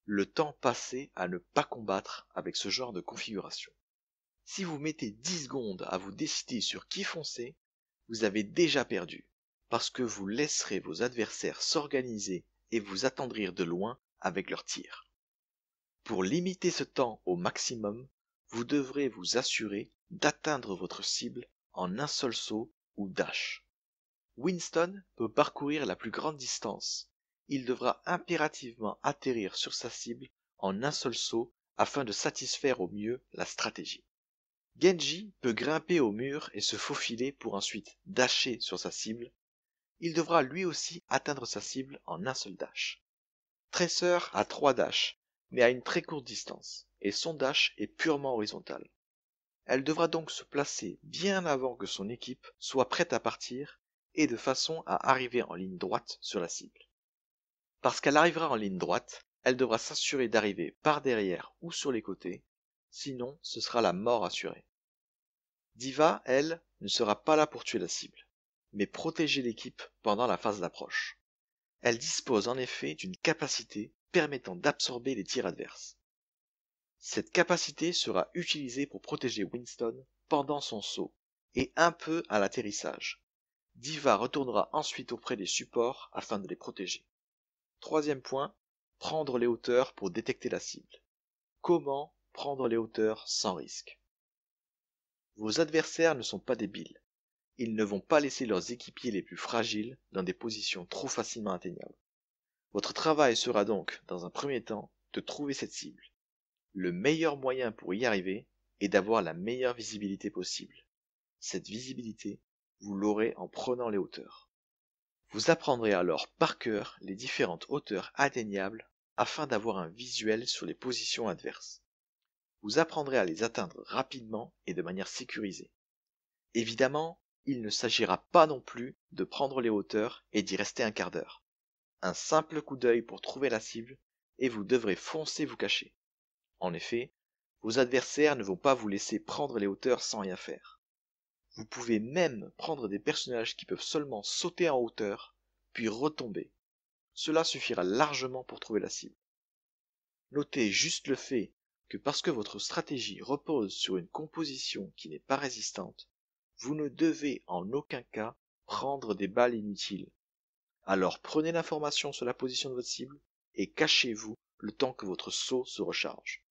le temps passé à ne pas combattre avec ce genre de configuration. Si vous mettez 10 secondes à vous décider sur qui foncer, vous avez déjà perdu, parce que vous laisserez vos adversaires s'organiser et vous attendrir de loin avec leurs tirs. Pour limiter ce temps au maximum, vous devrez vous assurer d'atteindre votre cible en un seul saut ou dash. Winston peut parcourir la plus grande distance. Il devra impérativement atterrir sur sa cible en un seul saut afin de satisfaire au mieux la stratégie. Genji peut grimper au mur et se faufiler pour ensuite dasher sur sa cible. Il devra lui aussi atteindre sa cible en un seul dash. Tracer a 3 dashs, mais à une très courte distance, et son dash est purement horizontal. Elle devra donc se placer bien avant que son équipe soit prête à partir et de façon à arriver en ligne droite sur la cible. Parce qu'elle arrivera en ligne droite, elle devra s'assurer d'arriver par derrière ou sur les côtés, sinon ce sera la mort assurée. D.Va, elle, ne sera pas là pour tuer la cible, mais protéger l'équipe pendant la phase d'approche. Elle dispose en effet d'une capacité permettant d'absorber les tirs adverses. Cette capacité sera utilisée pour protéger Winston pendant son saut et un peu à l'atterrissage. D.Va retournera ensuite auprès des supports afin de les protéger. Troisième point, prendre les hauteurs pour détecter la cible. Comment prendre les hauteurs sans risque? Vos adversaires ne sont pas débiles. Ils ne vont pas laisser leurs équipiers les plus fragiles dans des positions trop facilement atteignables. Votre travail sera donc, dans un premier temps, de trouver cette cible. Le meilleur moyen pour y arriver est d'avoir la meilleure visibilité possible. Cette visibilité, vous l'aurez en prenant les hauteurs. Vous apprendrez alors par cœur les différentes hauteurs atteignables afin d'avoir un visuel sur les positions adverses. Vous apprendrez à les atteindre rapidement et de manière sécurisée. Évidemment, il ne s'agira pas non plus de prendre les hauteurs et d'y rester un quart d'heure. Un simple coup d'œil pour trouver la cible et vous devrez foncer vous cacher. En effet, vos adversaires ne vont pas vous laisser prendre les hauteurs sans rien faire. Vous pouvez même prendre des personnages qui peuvent seulement sauter en hauteur, puis retomber. Cela suffira largement pour trouver la cible. Notez juste le fait que parce que votre stratégie repose sur une composition qui n'est pas résistante, vous ne devez en aucun cas prendre des balles inutiles. Alors prenez l'information sur la position de votre cible et cachez-vous le temps que votre saut se recharge.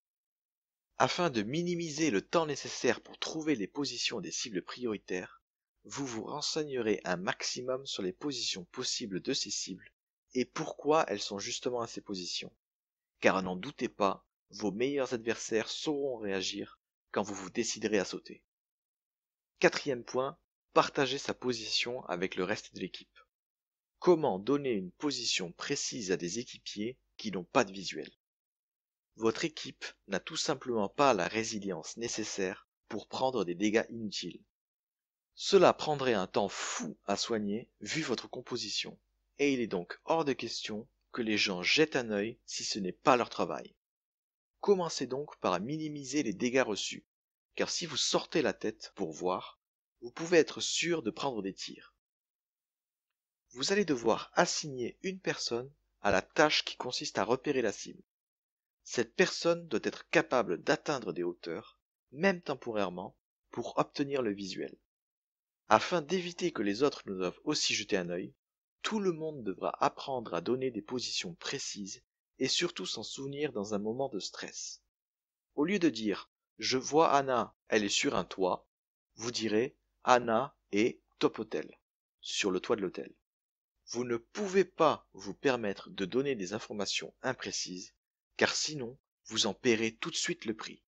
Afin de minimiser le temps nécessaire pour trouver les positions des cibles prioritaires, vous vous renseignerez un maximum sur les positions possibles de ces cibles et pourquoi elles sont justement à ces positions. Car n'en doutez pas, vos meilleurs adversaires sauront réagir quand vous vous déciderez à sauter. Quatrième point, partagez sa position avec le reste de l'équipe. Comment donner une position précise à des équipiers qui n'ont pas de visuel? Votre équipe n'a tout simplement pas la résilience nécessaire pour prendre des dégâts inutiles. Cela prendrait un temps fou à soigner vu votre composition, et il est donc hors de question que les gens jettent un œil si ce n'est pas leur travail. Commencez donc par minimiser les dégâts reçus, car si vous sortez la tête pour voir, vous pouvez être sûr de prendre des tirs. Vous allez devoir assigner une personne à la tâche qui consiste à repérer la cible. Cette personne doit être capable d'atteindre des hauteurs, même temporairement, pour obtenir le visuel. Afin d'éviter que les autres ne doivent aussi jeter un œil, tout le monde devra apprendre à donner des positions précises et surtout s'en souvenir dans un moment de stress. Au lieu de dire « Je vois Anna, elle est sur un toit », vous direz « Anna est top hôtel », sur le toit de l'hôtel. Vous ne pouvez pas vous permettre de donner des informations imprécises, car sinon vous en paierez tout de suite le prix.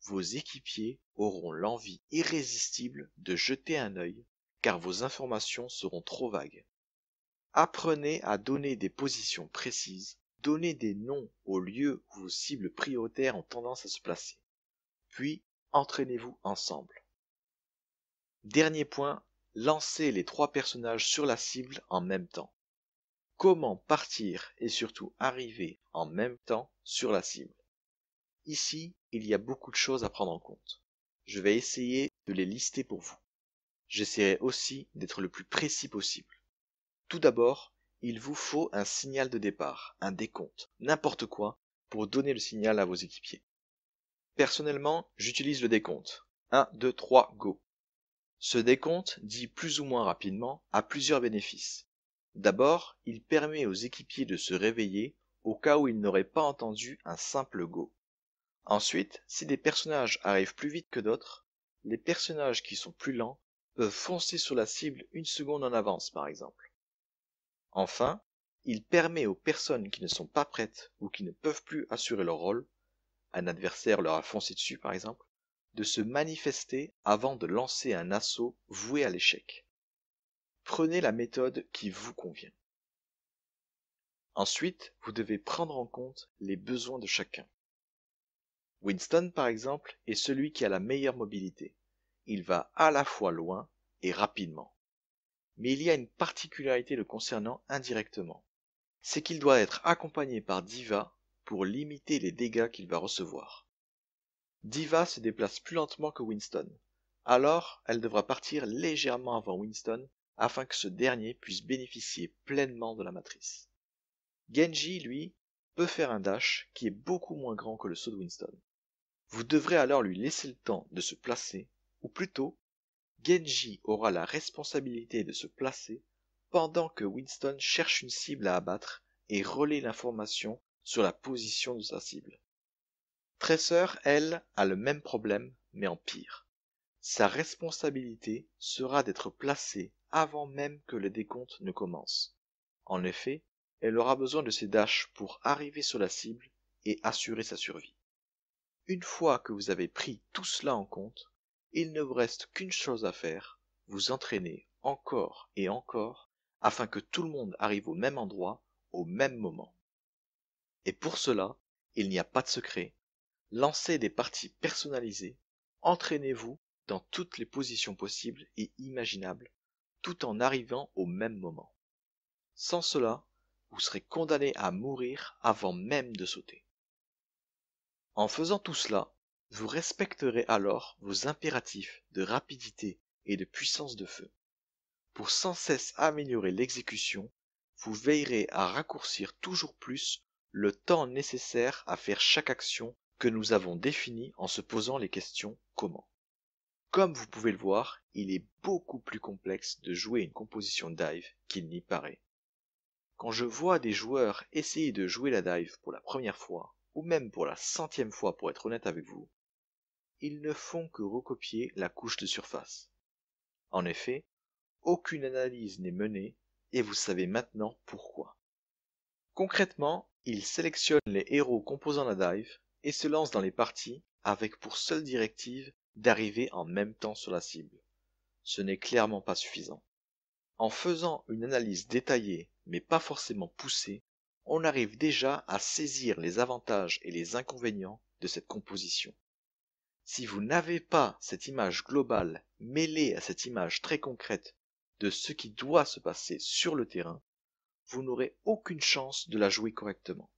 Vos équipiers auront l'envie irrésistible de jeter un œil, car vos informations seront trop vagues. Apprenez à donner des positions précises, donnez des noms aux lieux où vos cibles prioritaires ont tendance à se placer. Puis, entraînez-vous ensemble. Dernier point, lancez les 3 personnages sur la cible en même temps. Comment partir et surtout arriver en même temps sur la cible? Ici, il y a beaucoup de choses à prendre en compte. Je vais essayer de les lister pour vous. J'essaierai aussi d'être le plus précis possible. Tout d'abord, il vous faut un signal de départ, un décompte, n'importe quoi, pour donner le signal à vos équipiers. Personnellement, j'utilise le décompte. 1, 2, 3, go. Ce décompte, dit plus ou moins rapidement, a plusieurs bénéfices. D'abord, il permet aux équipiers de se réveiller au cas où ils n'auraient pas entendu un simple go. Ensuite, si des personnages arrivent plus vite que d'autres, les personnages qui sont plus lents peuvent foncer sur la cible une seconde en avance par exemple. Enfin, il permet aux personnes qui ne sont pas prêtes ou qui ne peuvent plus assurer leur rôle, un adversaire leur a foncé dessus par exemple, de se manifester avant de lancer un assaut voué à l'échec. Prenez la méthode qui vous convient. Ensuite, vous devez prendre en compte les besoins de chacun. Winston, par exemple, est celui qui a la meilleure mobilité. Il va à la fois loin et rapidement. Mais il y a une particularité le concernant indirectement. C'est qu'il doit être accompagné par D.Va pour limiter les dégâts qu'il va recevoir. D.Va se déplace plus lentement que Winston, alors elle devra partir légèrement avant Winston afin que ce dernier puisse bénéficier pleinement de la matrice. Genji, lui, peut faire un dash qui est beaucoup moins grand que le saut de Winston. Vous devrez alors lui laisser le temps de se placer Ou plutôt, Genji aura la responsabilité de se placer pendant que Winston cherche une cible à abattre et relaie l'information sur la position de sa cible. Tracer, elle, a le même problème, mais en pire. Sa responsabilité sera d'être placée avant même que le décompte ne commence. En effet, elle aura besoin de ses dashs pour arriver sur la cible et assurer sa survie. Une fois que vous avez pris tout cela en compte, il ne vous reste qu'une chose à faire, vous entraîner encore et encore afin que tout le monde arrive au même endroit au même moment. Et pour cela, il n'y a pas de secret. Lancez des parties personnalisées, entraînez-vous dans toutes les positions possibles et imaginables, tout en arrivant au même moment. Sans cela, vous serez condamné à mourir avant même de sauter. En faisant tout cela, vous respecterez alors vos impératifs de rapidité et de puissance de feu. Pour sans cesse améliorer l'exécution, vous veillerez à raccourcir toujours plus le temps nécessaire à faire chaque action que nous avons définie en se posant les questions comment. Comme vous pouvez le voir, il est beaucoup plus complexe de jouer une composition dive qu'il n'y paraît. Quand je vois des joueurs essayer de jouer la dive pour la première fois, ou même pour la 100e fois pour être honnête avec vous, ils ne font que recopier la couche de surface. En effet, aucune analyse n'est menée et vous savez maintenant pourquoi. Concrètement, ils sélectionnent les héros composant la dive et se lancent dans les parties avec pour seule directive d'arriver en même temps sur la cible. Ce n'est clairement pas suffisant. En faisant une analyse détaillée mais pas forcément poussée, on arrive déjà à saisir les avantages et les inconvénients de cette composition. Si vous n'avez pas cette image globale mêlée à cette image très concrète de ce qui doit se passer sur le terrain, vous n'aurez aucune chance de la jouer correctement.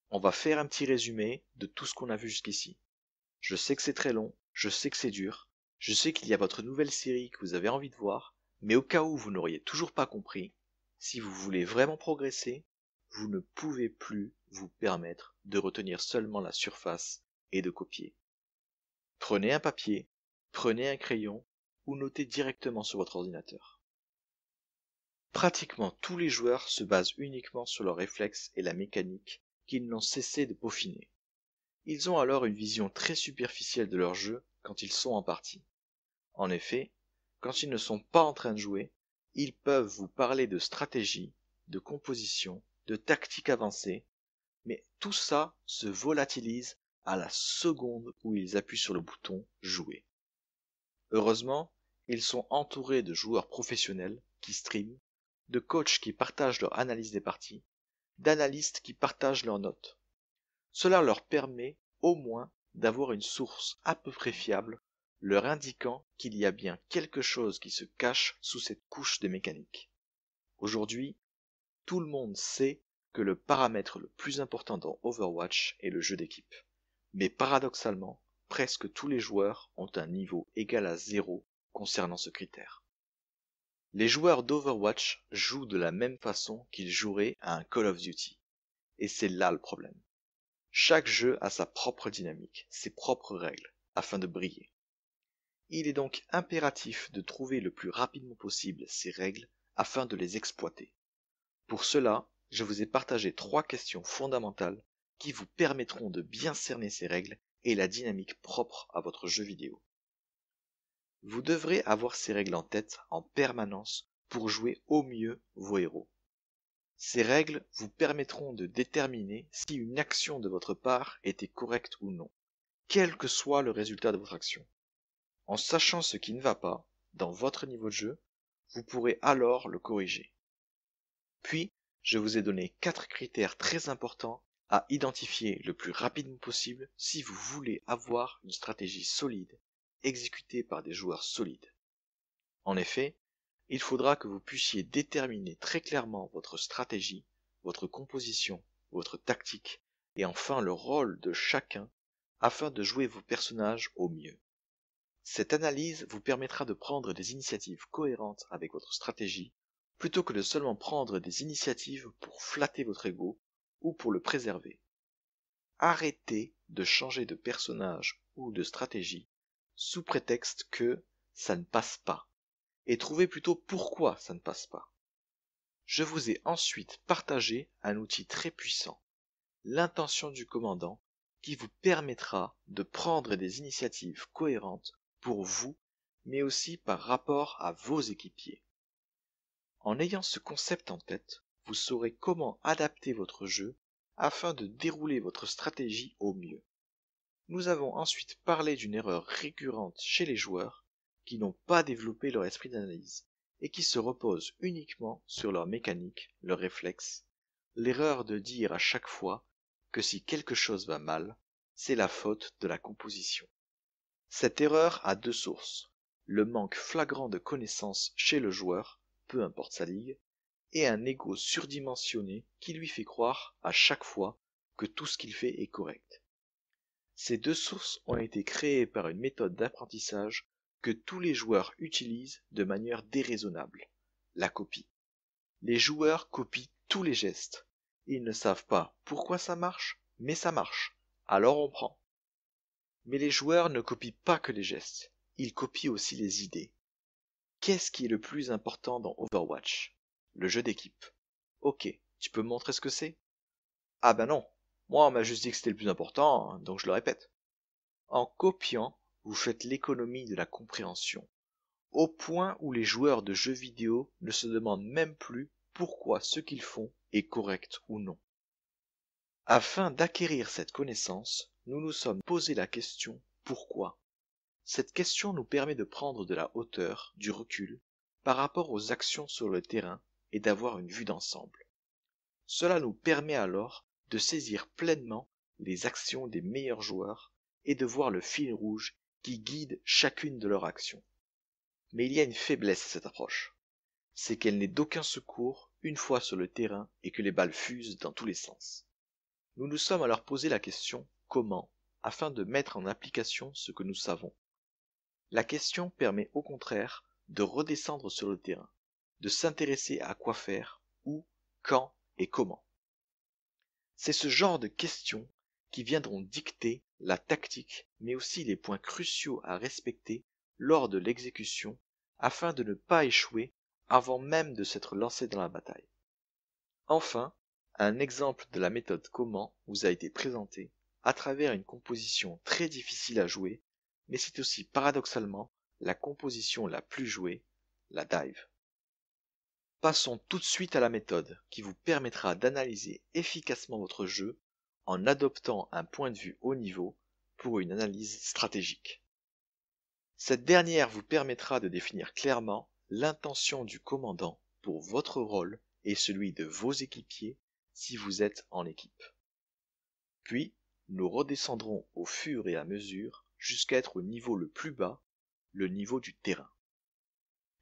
On va faire un petit résumé de tout ce qu'on a vu jusqu'ici. Je sais que c'est très long, je sais que c'est dur, je sais qu'il y a votre nouvelle série que vous avez envie de voir, mais au cas où vous n'auriez toujours pas compris, si vous voulez vraiment progresser, vous ne pouvez plus vous permettre de retenir seulement la surface et de copier. Prenez un papier, prenez un crayon ou notez directement sur votre ordinateur. Pratiquement tous les joueurs se basent uniquement sur leurs réflexes et la mécanique qu'ils n'ont cessé de peaufiner. Ils ont alors une vision très superficielle de leur jeu quand ils sont en partie. En effet, quand ils ne sont pas en train de jouer, ils peuvent vous parler de stratégie, de composition, de tactique avancée, mais tout ça se volatilise à la seconde où ils appuient sur le bouton « Jouer ». Heureusement, ils sont entourés de joueurs professionnels qui streament, de coachs qui partagent leur analyse des parties, d'analystes qui partagent leurs notes. Cela leur permet au moins d'avoir une source à peu près fiable leur indiquant qu'il y a bien quelque chose qui se cache sous cette couche de mécanique. Aujourd'hui, tout le monde sait que le paramètre le plus important dans Overwatch est le jeu d'équipe. Mais paradoxalement, presque tous les joueurs ont un niveau égal à 0 concernant ce critère. Les joueurs d'Overwatch jouent de la même façon qu'ils joueraient à un Call of Duty. Et c'est là le problème. Chaque jeu a sa propre dynamique, ses propres règles, afin de briller. Il est donc impératif de trouver le plus rapidement possible ces règles afin de les exploiter. Pour cela, je vous ai partagé 3 questions fondamentales qui vous permettront de bien cerner ces règles et la dynamique propre à votre jeu vidéo. Vous devrez avoir ces règles en tête en permanence pour jouer au mieux vos héros. Ces règles vous permettront de déterminer si une action de votre part était correcte ou non, quel que soit le résultat de votre action. En sachant ce qui ne va pas dans votre niveau de jeu, vous pourrez alors le corriger. Puis, je vous ai donné 4 critères très importants à identifier le plus rapidement possible si vous voulez avoir une stratégie solide, exécutée par des joueurs solides. En effet, il faudra que vous puissiez déterminer très clairement votre stratégie, votre composition, votre tactique, et enfin le rôle de chacun afin de jouer vos personnages au mieux. Cette analyse vous permettra de prendre des initiatives cohérentes avec votre stratégie, plutôt que de seulement prendre des initiatives pour flatter votre ego ou pour le préserver. Arrêtez de changer de personnage ou de stratégie sous prétexte que ça ne passe pas, et trouvez plutôt pourquoi ça ne passe pas. Je vous ai ensuite partagé un outil très puissant, l'intention du commandant, qui vous permettra de prendre des initiatives cohérentes pour vous, mais aussi par rapport à vos équipiers. En ayant ce concept en tête, vous saurez comment adapter votre jeu afin de dérouler votre stratégie au mieux. Nous avons ensuite parlé d'une erreur récurrente chez les joueurs qui n'ont pas développé leur esprit d'analyse et qui se reposent uniquement sur leur mécanique, leurs réflexes, l'erreur de dire à chaque fois que si quelque chose va mal, c'est la faute de la composition. Cette erreur a deux sources, le manque flagrant de connaissances chez le joueur, peu importe sa ligue, et un ego surdimensionné qui lui fait croire à chaque fois que tout ce qu'il fait est correct. Ces deux sources ont été créées par une méthode d'apprentissage que tous les joueurs utilisent de manière déraisonnable, la copie. Les joueurs copient tous les gestes. Ils ne savent pas pourquoi ça marche, mais ça marche. Alors on prend. Mais les joueurs ne copient pas que les gestes, ils copient aussi les idées. Qu'est-ce qui est le plus important dans Overwatch? Le jeu d'équipe. Ok, tu peux me montrer ce que c'est? Ah ben non, moi on m'a juste dit que c'était le plus important, donc je le répète. En copiant, vous faites l'économie de la compréhension, au point où les joueurs de jeux vidéo ne se demandent même plus pourquoi ce qu'ils font est correct ou non. Afin d'acquérir cette connaissance, nous nous sommes posé la question pourquoi. Cette question nous permet de prendre de la hauteur, du recul, par rapport aux actions sur le terrain et d'avoir une vue d'ensemble. Cela nous permet alors de saisir pleinement les actions des meilleurs joueurs et de voir le fil rouge qui guide chacune de leurs actions. Mais il y a une faiblesse à cette approche, c'est qu'elle n'est d'aucun secours une fois sur le terrain et que les balles fusent dans tous les sens. Nous nous sommes alors posé la question comment, afin de mettre en application ce que nous savons. La question permet au contraire de redescendre sur le terrain, de s'intéresser à quoi faire, où, quand et comment. C'est ce genre de questions qui viendront dicter la tactique, mais aussi les points cruciaux à respecter lors de l'exécution afin de ne pas échouer avant même de s'être lancé dans la bataille. Enfin, un exemple de la méthode comment vous a été présenté à travers une composition très difficile à jouer, mais c'est aussi paradoxalement la composition la plus jouée, la dive. Passons tout de suite à la méthode qui vous permettra d'analyser efficacement votre jeu en adoptant un point de vue haut niveau pour une analyse stratégique. Cette dernière vous permettra de définir clairement l'intention du commandant pour votre rôle et celui de vos équipiers si vous êtes en équipe. Puis, nous redescendrons au fur et à mesure jusqu'à être au niveau le plus bas, le niveau du terrain.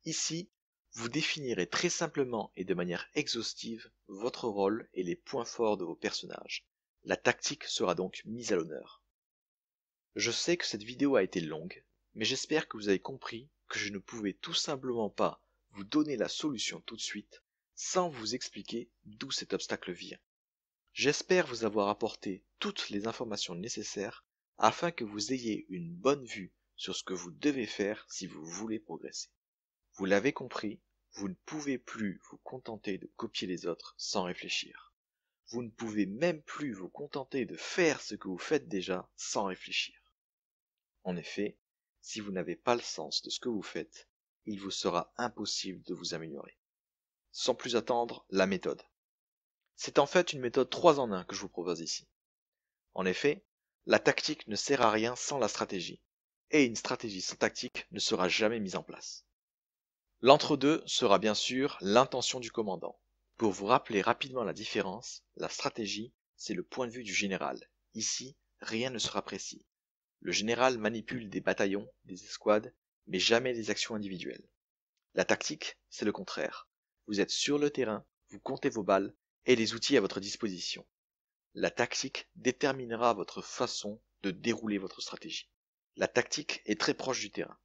Ici, vous définirez très simplement et de manière exhaustive votre rôle et les points forts de vos personnages. La tactique sera donc mise à l'honneur. Je sais que cette vidéo a été longue, mais j'espère que vous avez compris que je ne pouvais tout simplement pas vous donner la solution tout de suite sans vous expliquer d'où cet obstacle vient. J'espère vous avoir apporté toutes les informations nécessaires afin que vous ayez une bonne vue sur ce que vous devez faire si vous voulez progresser. Vous l'avez compris, vous ne pouvez plus vous contenter de copier les autres sans réfléchir. Vous ne pouvez même plus vous contenter de faire ce que vous faites déjà sans réfléchir. En effet, si vous n'avez pas le sens de ce que vous faites, il vous sera impossible de vous améliorer. Sans plus attendre, la méthode. C'est en fait une méthode 3 en 1 que je vous propose ici. En effet, la tactique ne sert à rien sans la stratégie, et une stratégie sans tactique ne sera jamais mise en place. L'entre-deux sera bien sûr l'intention du commandant. Pour vous rappeler rapidement la différence, la stratégie, c'est le point de vue du général. Ici, rien ne sera précis. Le général manipule des bataillons, des escouades, mais jamais des actions individuelles. La tactique, c'est le contraire. Vous êtes sur le terrain, vous comptez vos balles et les outils à votre disposition. La tactique déterminera votre façon de dérouler votre stratégie. La tactique est très proche du terrain.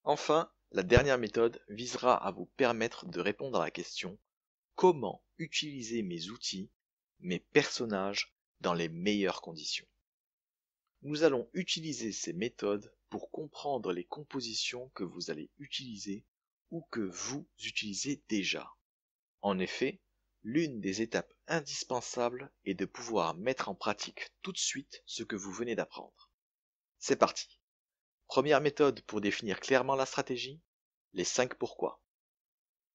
Enfin, la dernière méthode visera à vous permettre de répondre à la question « Comment utiliser mes outils, mes personnages, dans les meilleures conditions ?» Nous allons utiliser ces méthodes pour comprendre les compositions que vous allez utiliser ou que vous utilisez déjà. En effet, l'une des étapes indispensables est de pouvoir mettre en pratique tout de suite ce que vous venez d'apprendre. C'est parti. Première méthode pour définir clairement la stratégie, les 5 pourquoi.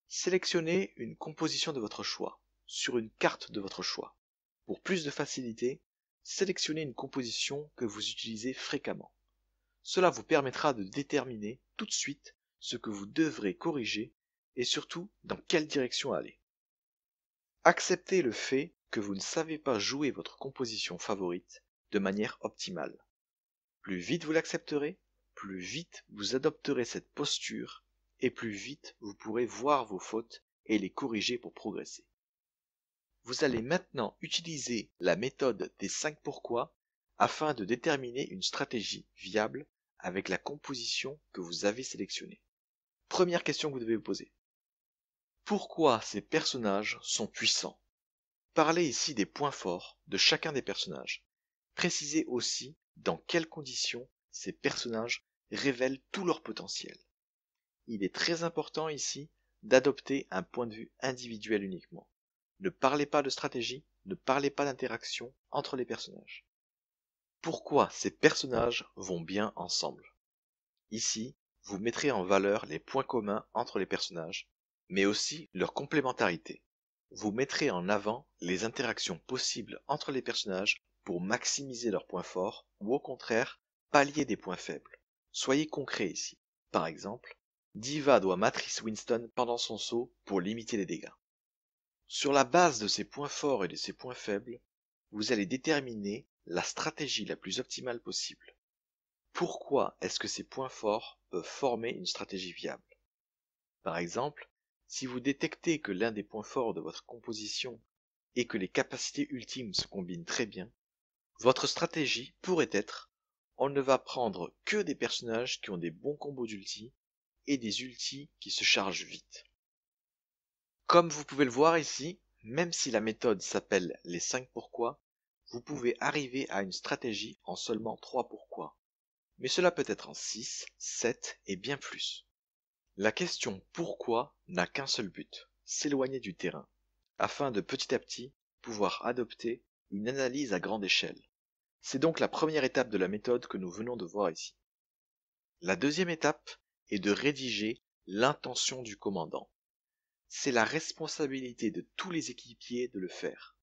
Sélectionnez une composition de votre choix, sur une carte de votre choix. Pour plus de facilité, sélectionnez une composition que vous utilisez fréquemment. Cela vous permettra de déterminer tout de suite ce que vous devrez corriger et surtout dans quelle direction aller. Acceptez le fait que vous ne savez pas jouer votre composition favorite de manière optimale. Plus vite vous l'accepterez, plus vite vous adopterez cette posture et plus vite vous pourrez voir vos fautes et les corriger pour progresser. Vous allez maintenant utiliser la méthode des 5 pourquoi afin de déterminer une stratégie viable avec la composition que vous avez sélectionnée. Première question que vous devez vous poser. Pourquoi ces personnages sont puissants? Parlez ici des points forts de chacun des personnages. Précisez aussi dans quelles conditions ces personnages révèlent tout leur potentiel. Il est très important ici d'adopter un point de vue individuel uniquement. Ne parlez pas de stratégie, ne parlez pas d'interaction entre les personnages. Pourquoi ces personnages vont bien ensemble? Ici, vous mettrez en valeur les points communs entre les personnages, mais aussi leur complémentarité. Vous mettrez en avant les interactions possibles entre les personnages pour maximiser leurs points forts ou au contraire, pallier des points faibles. Soyez concret ici. Par exemple, D.Va doit matrice Winston pendant son saut pour limiter les dégâts. Sur la base de ces points forts et de ces points faibles, vous allez déterminer la stratégie la plus optimale possible. Pourquoi est-ce que ces points forts peuvent former une stratégie viable? Par exemple, si vous détectez que l'un des points forts de votre composition est que les capacités ultimes se combinent très bien, votre stratégie pourrait être on ne va prendre que des personnages qui ont des bons combos d'ulti et des ultis qui se chargent vite. Comme vous pouvez le voir ici, même si la méthode s'appelle les 5 pourquoi, vous pouvez arriver à une stratégie en seulement 3 pourquoi. Mais cela peut être en 6, 7 et bien plus. La question pourquoi n'a qu'un seul but, s'éloigner du terrain, afin de petit à petit pouvoir adopter une analyse à grande échelle. C'est donc la première étape de la méthode que nous venons de voir ici. La deuxième étape est de rédiger l'intention du commandant. C'est la responsabilité de tous les équipiers de le faire.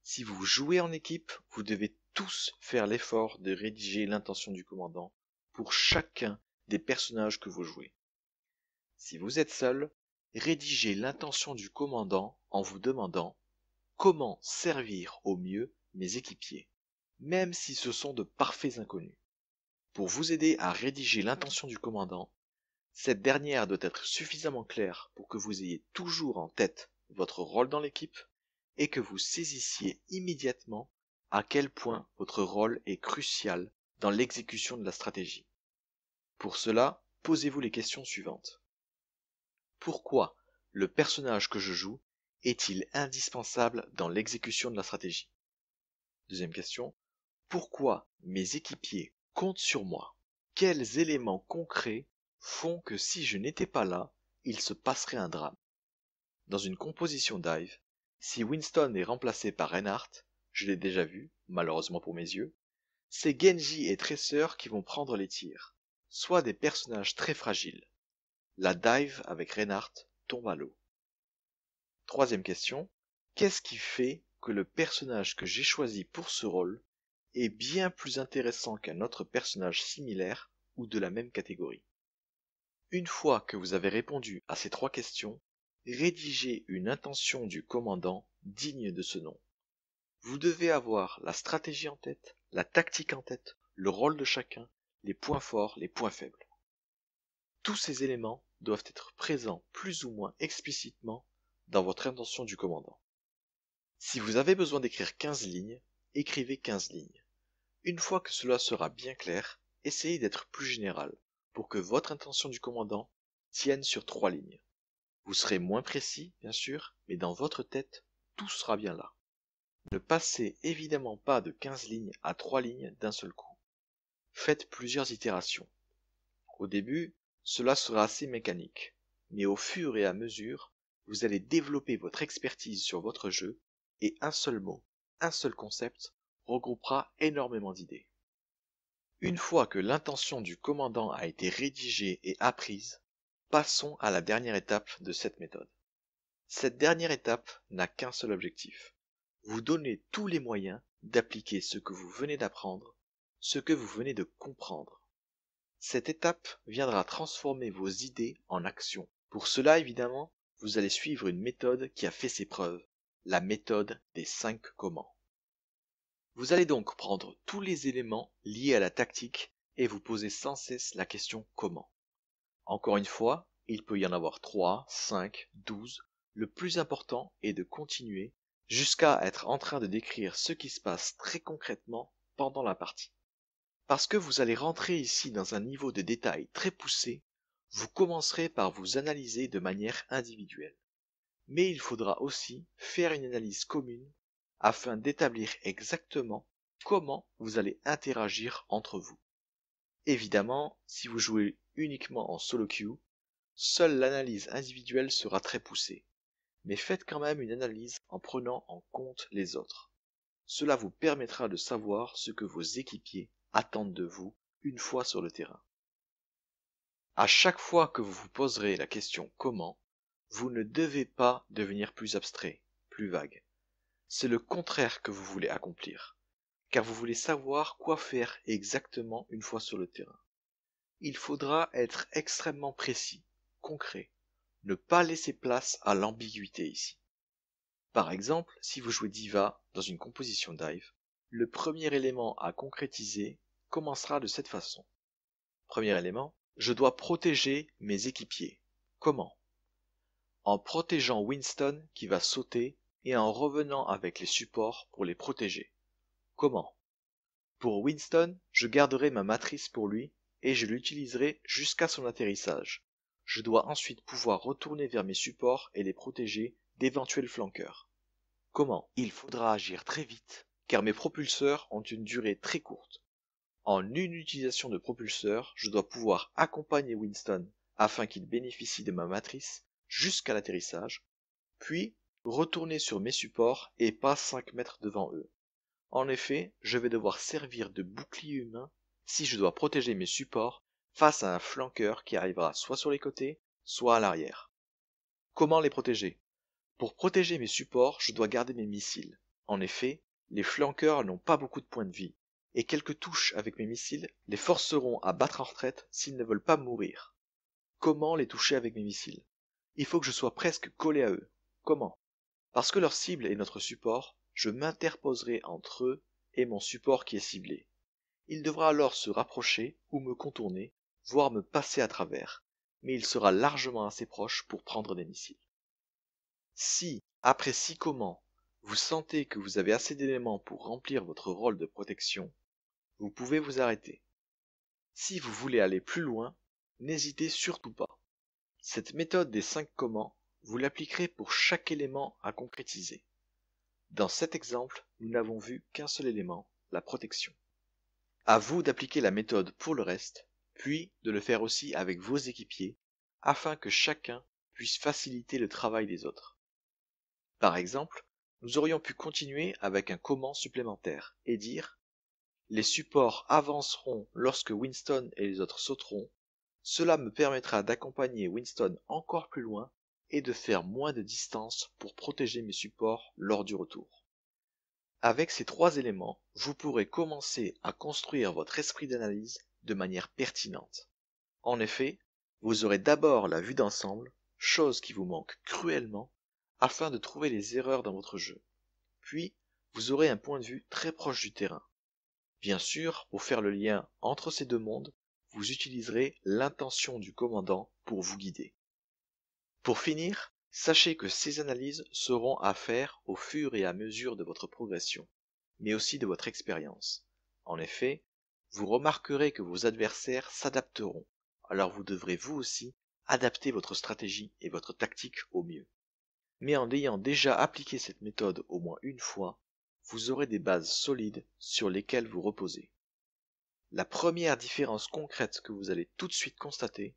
Si vous jouez en équipe, vous devez tous faire l'effort de rédiger l'intention du commandant pour chacun des personnages que vous jouez. Si vous êtes seul, rédigez l'intention du commandant en vous demandant comment servir au mieux mes équipiers, même si ce sont de parfaits inconnus. Pour vous aider à rédiger l'intention du commandant, cette dernière doit être suffisamment claire pour que vous ayez toujours en tête votre rôle dans l'équipe et que vous saisissiez immédiatement à quel point votre rôle est crucial dans l'exécution de la stratégie. Pour cela, posez-vous les questions suivantes. Pourquoi le personnage que je joue est-il indispensable dans l'exécution de la stratégie? Deuxième question. Pourquoi mes équipiers comptent sur moi? Quels éléments concrets font que si je n'étais pas là, il se passerait un drame? Dans une composition dive, si Winston est remplacé par Reinhardt, je l'ai déjà vu, malheureusement pour mes yeux, c'est Genji et Tracer qui vont prendre les tirs, soit des personnages très fragiles. La dive avec Reinhardt tombe à l'eau. Troisième question, qu'est-ce qui fait que le personnage que j'ai choisi pour ce rôle est bien plus intéressant qu'un autre personnage similaire ou de la même catégorie? Une fois que vous avez répondu à ces 3 questions, rédigez une intention du commandant digne de ce nom. Vous devez avoir la stratégie en tête, la tactique en tête, le rôle de chacun, les points forts, les points faibles. Tous ces éléments doivent être présents plus ou moins explicitement dans votre intention du commandant. Si vous avez besoin d'écrire 15 lignes, écrivez 15 lignes. Une fois que cela sera bien clair, essayez d'être plus général pour que votre intention du commandant tienne sur 3 lignes. Vous serez moins précis, bien sûr, mais dans votre tête, tout sera bien là. Ne passez évidemment pas de 15 lignes à 3 lignes d'un seul coup. faites plusieurs itérations. Au début, cela sera assez mécanique, mais au fur et à mesure, vous allez développer votre expertise sur votre jeu et un seul mot, un seul concept regroupera énormément d'idées. Une fois que l'intention du commandant a été rédigée et apprise, passons à la dernière étape de cette méthode. Cette dernière étape n'a qu'un seul objectif. Vous donner tous les moyens d'appliquer ce que vous venez d'apprendre, ce que vous venez de comprendre. Cette étape viendra transformer vos idées en actions. Pour cela, évidemment, vous allez suivre une méthode qui a fait ses preuves, la méthode des 5 comment. Vous allez donc prendre tous les éléments liés à la tactique et vous poser sans cesse la question comment. Encore une fois, il peut y en avoir 3, 5, 12. Le plus important est de continuer jusqu'à être en train de décrire ce qui se passe très concrètement pendant la partie. Parce que vous allez rentrer ici dans un niveau de détail très poussé, vous commencerez par vous analyser de manière individuelle. Mais il faudra aussi faire une analyse commune afin d'établir exactement comment vous allez interagir entre vous. Évidemment, si vous jouez uniquement en solo queue, seule l'analyse individuelle sera très poussée. Mais faites quand même une analyse en prenant en compte les autres. Cela vous permettra de savoir ce que vos équipiers attendent de vous une fois sur le terrain. À chaque fois que vous vous poserez la question comment, vous ne devez pas devenir plus abstrait, plus vague. C'est le contraire que vous voulez accomplir, car vous voulez savoir quoi faire exactement une fois sur le terrain. Il faudra être extrêmement précis, concret, ne pas laisser place à l'ambiguïté ici. Par exemple, si vous jouez Diva dans une composition dive, le premier élément à concrétiser commencera de cette façon. Premier élément, je dois protéger mes équipiers. Comment? En protégeant Winston qui va sauter et en revenant avec les supports pour les protéger. Comment? Pour Winston, je garderai ma matrice pour lui et je l'utiliserai jusqu'à son atterrissage. Je dois ensuite pouvoir retourner vers mes supports et les protéger d'éventuels flanqueurs. Comment? Il faudra agir très vite, car mes propulseurs ont une durée très courte. En une utilisation de propulseur, je dois pouvoir accompagner Winston afin qu'il bénéficie de ma matrice jusqu'à l'atterrissage, puis retourner sur mes supports et pas 5 mètres devant eux. En effet, je vais devoir servir de bouclier humain si je dois protéger mes supports face à un flanqueur qui arrivera soit sur les côtés, soit à l'arrière. Comment les protéger? Pour protéger mes supports, je dois garder mes missiles. En effet, les flanqueurs n'ont pas beaucoup de points de vie, et quelques touches avec mes missiles les forceront à battre en retraite s'ils ne veulent pas mourir. Comment les toucher avec mes missiles? Il faut que je sois presque collé à eux. Comment? Parce que leur cible est notre support, je m'interposerai entre eux et mon support qui est ciblé. Il devra alors se rapprocher ou me contourner, voire me passer à travers, mais il sera largement assez proche pour prendre des missiles. Si, après 6 comment, vous sentez que vous avez assez d'éléments pour remplir votre rôle de protection, vous pouvez vous arrêter. Si vous voulez aller plus loin, n'hésitez surtout pas. Cette méthode des 5 comment, vous l'appliquerez pour chaque élément à concrétiser. Dans cet exemple, nous n'avons vu qu'un seul élément, la protection. À vous d'appliquer la méthode pour le reste, puis de le faire aussi avec vos équipiers, afin que chacun puisse faciliter le travail des autres. Par exemple, nous aurions pu continuer avec un comment supplémentaire et dire « Les supports avanceront lorsque Winston et les autres sauteront. Cela me permettra d'accompagner Winston encore plus loin et de faire moins de distance pour protéger mes supports lors du retour. » Avec ces 3 éléments, vous pourrez commencer à construire votre esprit d'analyse de manière pertinente. En effet, vous aurez d'abord la vue d'ensemble, chose qui vous manque cruellement, afin de trouver les erreurs dans votre jeu. Puis, vous aurez un point de vue très proche du terrain. Bien sûr, pour faire le lien entre ces deux mondes, vous utiliserez l'intention du commandant pour vous guider. Pour finir, sachez que ces analyses seront à faire au fur et à mesure de votre progression, mais aussi de votre expérience. En effet, vous remarquerez que vos adversaires s'adapteront, alors vous devrez vous aussi adapter votre stratégie et votre tactique au mieux. Mais en ayant déjà appliqué cette méthode au moins une fois, vous aurez des bases solides sur lesquelles vous reposer. La première différence concrète que vous allez tout de suite constater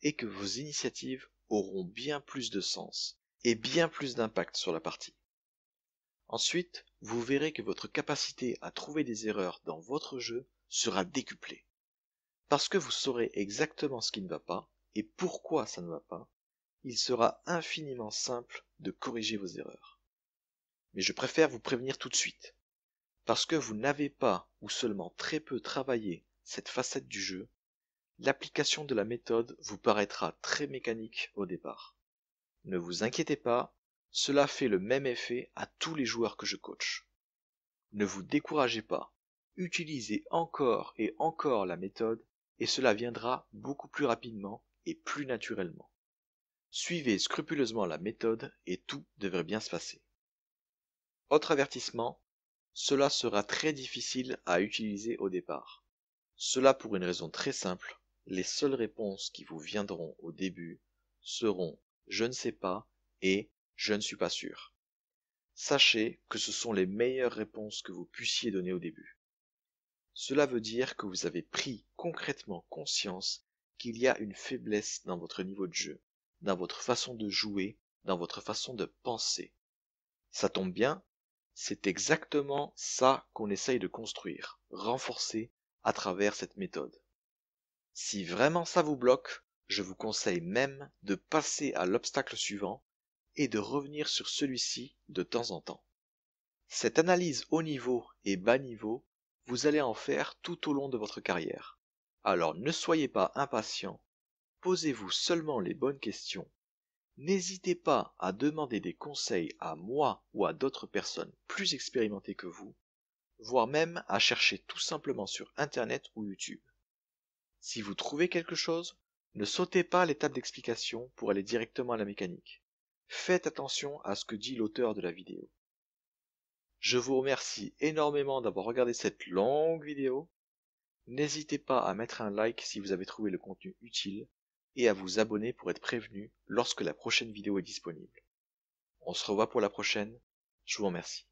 est que vos initiatives auront bien plus de sens et bien plus d'impact sur la partie. Ensuite, vous verrez que votre capacité à trouver des erreurs dans votre jeu sera décuplée. Parce que vous saurez exactement ce qui ne va pas et pourquoi ça ne va pas, il sera infiniment simple de corriger vos erreurs. Mais je préfère vous prévenir tout de suite. Parce que vous n'avez pas ou seulement très peu travaillé cette facette du jeu, l'application de la méthode vous paraîtra très mécanique au départ. Ne vous inquiétez pas, cela fait le même effet à tous les joueurs que je coach. Ne vous découragez pas, utilisez encore et encore la méthode et cela viendra beaucoup plus rapidement et plus naturellement. Suivez scrupuleusement la méthode et tout devrait bien se passer. Autre avertissement, cela sera très difficile à utiliser au départ. Cela pour une raison très simple, les seules réponses qui vous viendront au début seront « je ne sais pas » et « je ne suis pas sûr ». Sachez que ce sont les meilleures réponses que vous puissiez donner au début. Cela veut dire que vous avez pris concrètement conscience qu'il y a une faiblesse dans votre niveau de jeu, dans votre façon de jouer, dans votre façon de penser. Ça tombe bien, c'est exactement ça qu'on essaye de construire, renforcer à travers cette méthode. Si vraiment ça vous bloque, je vous conseille même de passer à l'obstacle suivant et de revenir sur celui-ci de temps en temps. Cette analyse haut niveau et bas niveau, vous allez en faire tout au long de votre carrière. Alors ne soyez pas impatient, posez-vous seulement les bonnes questions. N'hésitez pas à demander des conseils à moi ou à d'autres personnes plus expérimentées que vous, voire même à chercher tout simplement sur Internet ou YouTube. Si vous trouvez quelque chose, ne sautez pas l'étape d'explication pour aller directement à la mécanique. Faites attention à ce que dit l'auteur de la vidéo. Je vous remercie énormément d'avoir regardé cette longue vidéo. N'hésitez pas à mettre un like si vous avez trouvé le contenu utile et à vous abonner pour être prévenu lorsque la prochaine vidéo est disponible. On se revoit pour la prochaine. Je vous remercie.